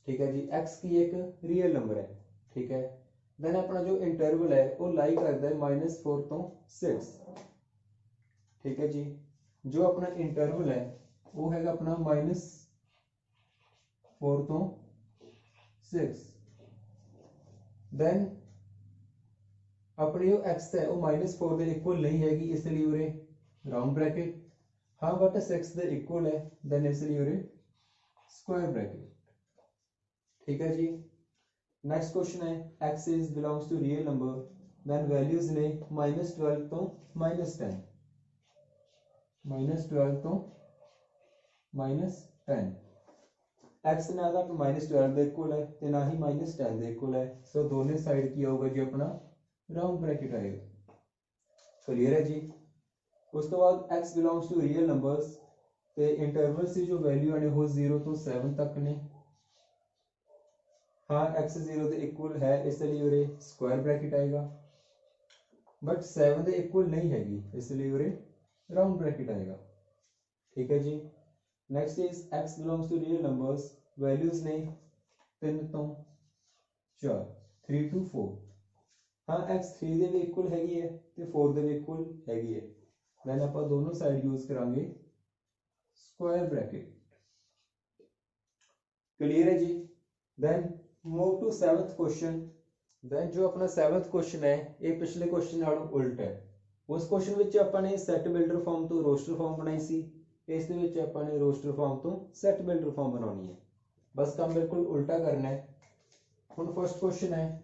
ਠੀਕ ਹੈ ਜੀ, x ਕੀ ਇੱਕ ਰੀਅਲ ਨੰਬਰ ਹੈ। ਠੀਕ ਹੈ, ਦੈਨ ਆਪਣਾ ਜੋ ਇੰਟਰਵਲ ਹੈ ਉਹ ਲਾਈ ਕਰਦਾ ਹੈ -4 ਤੋਂ 6। ਠੀਕ ਹੈ ਜੀ, ਜੋ ਆਪਣਾ ਇੰਟਰਵਲ ਹੈ ਉਹ ਹੈਗਾ ਆਪਣਾ -4 ਤੋਂ 6। ਦੈਨ ਆਪਣੀ ਜੋ x ਹੈ ਉਹ -4 ਦੇ ਇਕੁਅਲ ਨਹੀਂ ਹੈਗੀ, ਇਸ ਲਈ ਉਰੇ ਰਾਉਂਡ ਬ੍ਰੈਕਟ। हाँ बट 6 ਦੇ ਇਕੁਅਲ ਹੈ, ਦੈਨ ਇਸ ਲਈ ਉਰੇ ਸਕੁਆਇਰ ਬ੍ਰੈਕਟ। ਠੀਕ ਹੈ ਜੀ, ਨੈਕਸਟ ਕੁਐਸਚਨ ਹੈ x is belongs to real number, then values ਨੇ -12 ਤੋਂ -10, -12 ਤੋਂ -10। x ਨਾ ਤਾਂ -12 ਦੇ ਇਕੁਅਲ ਹੈ ਤੇ ਨਾ ਹੀ -10 ਦੇ ਇਕੁਅਲ ਹੈ, ਸੋ ਦੋਨੇ ਸਾਈਡ ਕੀ ਆਊਗਾ ਜੀ ਆਪਣਾ ਰਾਉਂਡ ਬ੍ਰੈਕਟ ਆਏਗਾ। ਕਲੀਅਰ ਹੈ ਜੀ। ਉਸ ਤੋਂ ਬਾਅਦ x belongs to real numbers ਤੇ ਇੰਟਰਵਲ ਸੀ ਜੋ ਵੈਲਿਊ ਨੇ ਉਹ 0 ਤੋਂ 7 ਤੱਕ ਨੇ। ਹਾਂ x 0 ਦੇ ਇਕੁਅਲ ਹੈ, ਇਸ ਲਈ ਉਰੇ ਸਕੁਆਇਰ ਬ੍ਰੈਕਟ ਆਏਗਾ, ਬਟ 7 ਦੇ ਇਕੁਅਲ ਨਹੀਂ ਹੈਗੀ, ਇਸ ਲਈ ਉਰੇ ਰਾਉਂਡ ਬ੍ਰੈਕਟ ਆਏਗਾ। ਠੀਕ ਹੈ ਜੀ, next is x belongs to real numbers, values ਨੇ 3 ਤੋਂ 4, 3 to 4। हाँ x 3 ਦੇ ਵੀ ਇਕੁਅਲ ਹੈਗੀ ਹੈ ਤੇ 4 ਦੇ ਵੀ ਇਕੁਅਲ ਹੈਗੀ ਹੈ, then ਆਪਾਂ दोनों साइड यूज करांगे स्क्वायर ब्रैकेट। क्लियर है जी। then move to 7th question. then जो अपना 7th क्वेश्चन है ये पिछले क्वेश्चन नालों उल्ट है। उस क्वेश्चन ਵਿੱਚ ਆਪਾਂ ਨੇ ਸੈਟ ਬਿਲਡਰ ਫਾਰਮ ਤੋਂ ਰੋਸਟਰ ਫਾਰਮ ਬਣਾਈ ਸੀ, ਇਸ ਦੇ ਵਿੱਚ ਆਪਾਂ ਨੇ ਰੋਸਟਰ ਫਾਰਮ ਤੋਂ ਸੈਟ ਬਿਲਡਰ ਫਾਰਮ ਬਣਾਉਣੀ ਹੈ, ਬਸ ਕੰਮ ਬਿਲਕੁਲ ਉਲਟਾ ਕਰਨਾ ਹੈ। ਹੁਣ ਫਸਟ क्वेश्चन है,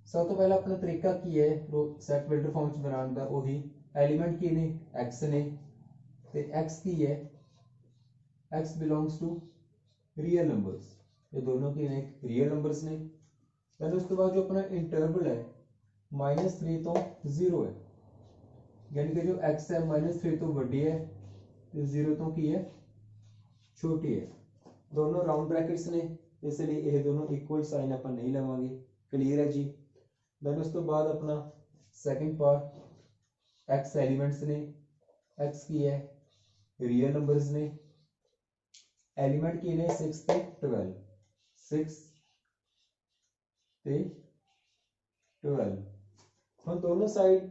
सब तो पहला अपना तरीका की है सैट बिल्डर फॉर्म च बनाने का, वही एलिमेंट की ने x ने ते x की है x belongs to real numbers, ये दोनों की ने रियल नंबर्स ने। फिर उसके बाद जो अपना इंटरवल है -3 तो 0 है, यानी कि जो x है -3 तो बड़ी है तो 0 तो की है छोटी है। दोनों राउंड ब्रैकेट्स ने, इसलिए ये दोनों इक्वल साइन अपन नहीं लवांगे। क्लियर है जी। देन उस तो बाद अपना सेकंड पार्ट, x एलिमेंट्स ने, x की है रियल नंबर्स ने, एलिमेंट की ने 6 ते 12, 6 ते 12। हम दोनों साइड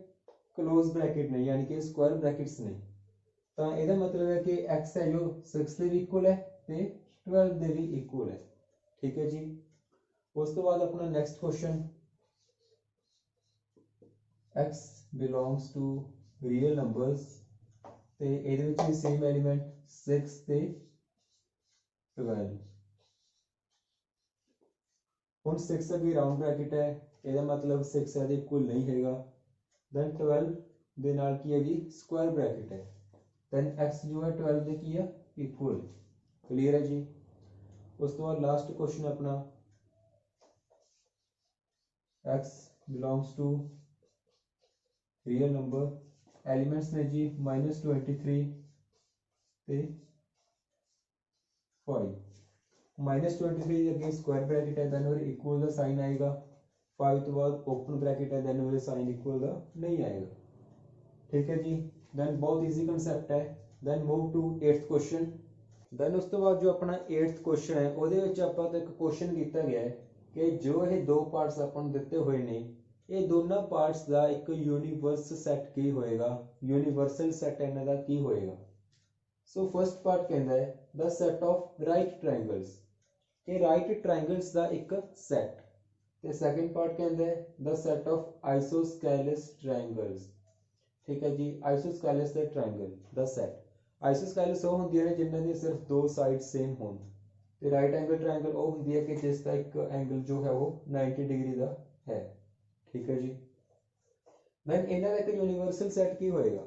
क्लोज ब्रैकेट ने यानी कि स्क्वायर ब्रैकेट्स ने, तो ਇਹਦਾ मतलब है कि x है जो 6 ਦੇ ਵੀ ਇਕੁਅਲ ਹੈ ਤੇ 12 ਦੇ ਵੀ ਇਕੁਅਲ ਹੈ। ਠੀਕ ਹੈ ਜੀ। ਉਸ ਤੋਂ ਬਾਅਦ ਆਪਣਾ next question, x belongs to real numbers ਤੇ ਇਹਦੇ ਵਿੱਚ ਵੀ ਸੇਮ ਐਲੀਮੈਂਟ 6 ਤੇ 12। ਹੁਣ 6 ਅੱਗੇ ਰਾਉਂਡ ਬ੍ਰੈਕਟ ਹੈ, ਇਹਦਾ मतलब 6 ਇਹਦੇ ਇਕੁਅਲ ਨਹੀਂ ਹੈਗਾ। ਦੈਨ 12 ਦੇ ਨਾਲ ਕੀ ਹੈ ਜੀ ਸਕੁਆਇਰ ਬ੍ਰੈਕਟ ਹੈ, ਦੈਨ x ਜੋ ਹੈ 12 ਦੇ ਕੀ ਹੈ ਇਕੁਅਲ। ਕਲੀਅਰ ਹੈ ਜੀ। ਉਸ ਤੋਂ ਬਾਅਦ ਲਾਸਟ ਕੁਐਸਚਨ ਆਪਣਾ x belongs to real number, elements ने जी -23 ते 5। -23 अगे स्क्वायर ब्रैकेट है, देन और इक्वल का साइन आएगा। 5 तो बाद ओपन ब्रैकेट है, देन और साइन इक्वल का नहीं आएगा। ठीक है जी। देन बहुत इजी कंसेप्ट है। Then move to 8th question. Then उस तो बाद जो अपना 8th क्वेश्चन है ਉਹਦੇ ਵਿੱਚ ਆਪਾਂ ਤਾਂ ਇੱਕ क्वेश्चन ਕੀਤਾ ਗਿਆ ਹੈ कि जो ये दो पार्ट्स ਆਪਾਂ ਨੂੰ ਦਿੱਤੇ ਹੋਏ ਨੇ, ਇਹ ਦੋਨਾਂ ਪਾਰਟਸ ਦਾ ਇੱਕ ਯੂਨੀਵਰਸ ਸੈੱਟ ਕੀ ਹੋਏਗਾ, ਯੂਨੀਵਰਸਲ ਸੈੱਟ ਇਹਨਾਂ ਦਾ ਕੀ ਹੋਏਗਾ। ਸੋ ਫਰਸਟ ਪਾਰਟ ਕਹਿੰਦਾ ਹੈ ਦ ਸੈਟ ਆਫ ਰਾਈਟ ਟ੍ਰਾਇੰਗਲਸ, ਇਹ ਰਾਈਟ ਟ੍ਰਾਇੰਗਲਸ ਦਾ ਇੱਕ ਸੈੱਟ। ਤੇ ਸੈਕੰਡ ਪਾਰਟ ਕਹਿੰਦਾ ਹੈ ਦ ਸੈਟ ਆਫ ਆਈਸੋਸਕੈਲਸ ਟ੍ਰਾਇੰਗਲਸ। ਠੀਕ ਹੈ ਜੀ, ਆਈਸੋਸਕੈਲਸ ਦਾ ਟ੍ਰਾਇੰਗਲ ਦਾ ਸੈੱਟ। ਆਈਸੋਸਕੈਲਸ ਉਹ ਹੁੰਦੀਆਂ ਨੇ ਜਿਨ੍ਹਾਂ ਦੀ ਸਿਰਫ ਦੋ ਸਾਈਡ ਸੇਮ ਹੋਣ, ਤੇ ਰਾਈਟ ਐਂਗਲ ਟ੍ਰਾਇੰਗਲ ਉਹ ਹੁੰਦੀ ਹੈ ਕਿ ਜਿਸ ਦਾ ਇੱਕ ਐਂਗਲ ਜੋ ਹੈ ਉਹ 90 ਡਿਗਰੀ ਦਾ ਹੈ। ठीक है जी। देन इन्हां दा एक यूनिवर्सल सेट की होएगा,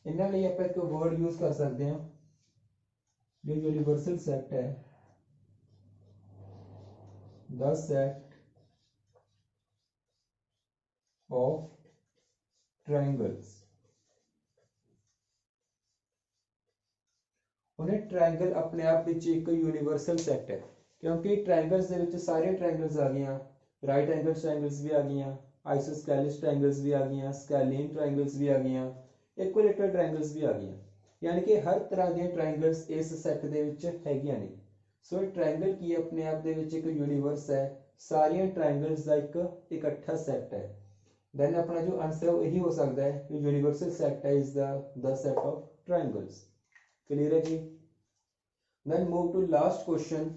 इन्हां लई आपां एक वर्ड यूज कर सकते हैं जो यूनिवर्सल सेट है द सेट ऑफ ट्रायंगल्स। ਉਹਨੇ ट्रायंगल अपने आप ਵਿੱਚ ਇੱਕ यूनिवर्सल सेट है क्योंकि ट्रायंगल्स ਦੇ ਵਿੱਚ ਸਾਰੇ ट्रायंगल्स आ गईਆਂ, राइट एंगल ट्रायंगल्स भी आ गईਆਂ, आइसोस्केलिस ट्रायंगल्स भी आ गईਆਂ, स्केलिन ट्रायंगल्स भी आ गईਆਂ, इक्विलेटरल ट्रायंगल्स भी आ गईਆਂ, यानी कि हर तरह ਦੀਆਂ ट्रायंगल्स इस सेट ਦੇ ਵਿੱਚ ਹੈਗੀਆਂ ਨੇ। सो ट्रायंगल की अपने आप ਦੇ ਵਿੱਚ ਇੱਕ यूनिवर्स है, ਸਾਰੀਆਂ ट्रायंगल्स ਦਾ ਇੱਕ ਇਕੱਠਾ ਸੈੱਟ ਹੈ। देन अपना जो आंसर है यही हो सकता है कि यूनिवर्सल सेट है is the set of triangles. Clear है जी। Then move to last question.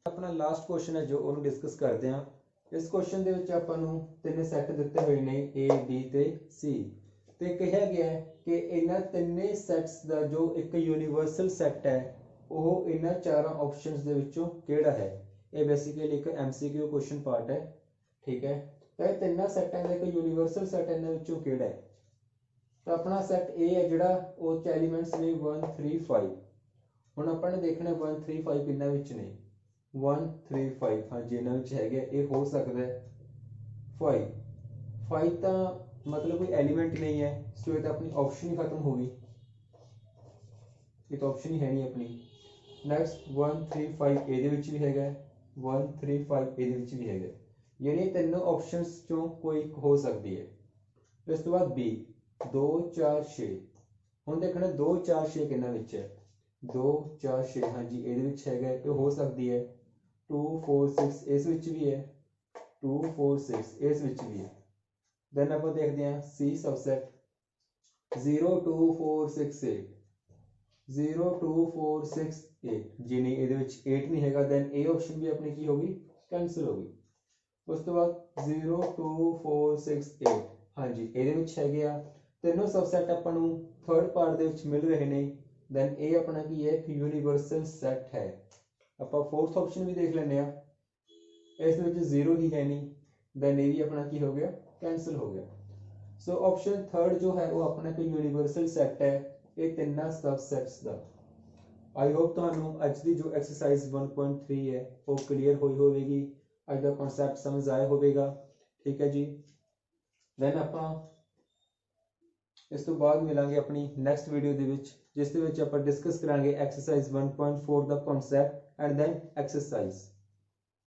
अपना लास्ट क्वेश्चन है जो ਉਹਨੂੰ डिस्कस करते हैं। इस क्वेश्चन ਦੇ ਵਿੱਚ ਆਪਾਂ ਨੂੰ ਤਿੰਨ ਸੈੱਟ ਦਿੱਤੇ ਹੋਏ ਨੇ A B ਤੇ C ਤੇ ਕਿਹਾ ਗਿਆ ਹੈ ਕਿ ਇਹਨਾਂ ਤਿੰਨੇ ਸੈਟਸ ਦਾ ਜੋ ਇੱਕ ਯੂਨੀਵਰਸਲ ਸੈੱਟ ਹੈ ਉਹ ਇਹਨਾਂ ਚਾਰਾਂ ਆਪਸ਼ਨਸ ਦੇ ਵਿੱਚੋਂ ਕਿਹੜਾ ਹੈ। ਇਹ ਬੇਸਿਕਲੀ ਇੱਕ MCQ क्वेश्चन पार्ट है, ठीक है। तो ਤਿੰਨਾਂ ਸੈਟਾਂ ਦਾ ਇੱਕ ਯੂਨੀਵਰਸਲ ਸੈਟ ਇਹਨਾਂ ਵਿੱਚੋਂ ਕਿਹੜਾ ਹੈ। तो अपना सैट A है ਜਿਹੜਾ ਉਹ ਚ ਐਲੀਮੈਂਟਸ ਨੇ 1 3 5। ਹੁਣ ਆਪਾਂ ਨੇ ਦੇਖਣਾ 1 3 5 ਕਿੰਨਾ ਵਿੱਚ ਨੇ 1 3 5। ਹਾਂ ਜੀ ਇਹਨਾਂ ਵਿੱਚ ਹੈਗੇ, ਇਹ ਹੋ ਸਕਦਾ ਹੈ 5 ਤਾਂ मतलब कोई एलिमेंट नहीं है, सो ये तो अपनी ऑप्शन ही खत्म होगी, ये तो ऑप्शन ही है नहीं अपनी। नेक्स्ट 1 3 5 ਇਹਦੇ ਵਿੱਚ ਵੀ ਹੈਗਾ 1 3 5 ਇਹਦੇ ਵਿੱਚ ਵੀ ਹੈਗਾ, यानी तीनों ऑप्शंस चों कोई एक हो सकती है। इस तो बाद B 2 4 6। ਹੁਣ ਦੇਖਣਾ 2 4 6 ਕਿੰਨਾ ਵਿੱਚ ਹੈ 2 4 6। हाँ जी ਇਹਦੇ ਵਿੱਚ ਹੈਗਾ, ਇਹ ਹੋ ਸਕਦੀ ਹੈ 2 4 6 ਇਸ ਵਿੱਚ ਵੀ ਹੈ 2 4 6 ਇਸ ਵਿੱਚ ਵੀ ਹੈ। देन ਆਪਾਂ ਦੇਖਦੇ ਹਾਂ C सबसेट 0 2 4 6 8 0 2 4 6 8 जी नहीं ਇਹਦੇ ਵਿੱਚ 8 नहीं ਹੈਗਾ। देन A ऑप्शन भी अपनी की होगी कैंसिल होगी। ਉਸ ਤੋਂ ਬਾਅਦ 0 2 4 6 8 ਹਾਂਜੀ ਇਹਦੇ ਵਿੱਚ ਹੈਗੇ ਆ ਤਿੰਨੋਂ ਸਬਸੈਟ ਆਪਾਂ ਨੂੰ ਥਰਡ ਪਾਰਟ ਦੇ ਵਿੱਚ ਮਿਲ ਰਹੇ ਨੇ। ਦੈਨ ਇਹ ਆਪਣਾ ਕੀ ਹੈ ਇੱਕ ਯੂਨੀਵਰਸਲ ਸੈਟ ਹੈ। ਆਪਾਂ ਫੋਰਥ ਆਪਸ਼ਨ ਵੀ ਦੇਖ ਲੈਂਦੇ ਆ, ਇਸ ਦੇ ਵਿੱਚ 0 ਹੀ ਹੈ ਨਹੀਂ, ਦੈਨ ਇਹ ਵੀ ਆਪਣਾ ਕੀ ਹੋ ਗਿਆ कैंसिल हो गया। सो ऑप्शन थर्ड जो है वो अपना कोई यूनिवर्सल सेट है ये ਤਿੰਨਾਂ सबसेट्स ਦਾ। आई होप ਤੁਹਾਨੂੰ ਅੱਜ ਦੀ ਜੋ ਐਕਸਰਸਾइज 1.3 है वो क्लियर ਹੋਈ ਹੋਵੇਗੀ, ਅੱਜ ਦਾ ਕਨਸੈਪਟ ਸਮਝ ਆਇਆ ਹੋਵੇਗਾ, ਠੀਕ ਹੈ ਜੀ। ਦੈਨ ਆਪਾਂ ਇਸ ਤੋਂ ਬਾਅਦ ਮਿਲਾਂਗੇ ਆਪਣੀ ਨੈਕਸਟ ਵੀਡੀਓ ਦੇ ਵਿੱਚ, ਜਿਸ ਦੇ ਵਿੱਚ ਆਪਾਂ ਡਿਸਕਸ ਕਰਾਂਗੇ ਐਕਸਰਸਾइज 1.4 ਦਾ ਕਨਸੈਪਟ ਐਂਡ ਦੈਨ ਐਕਸਰਸਾइज।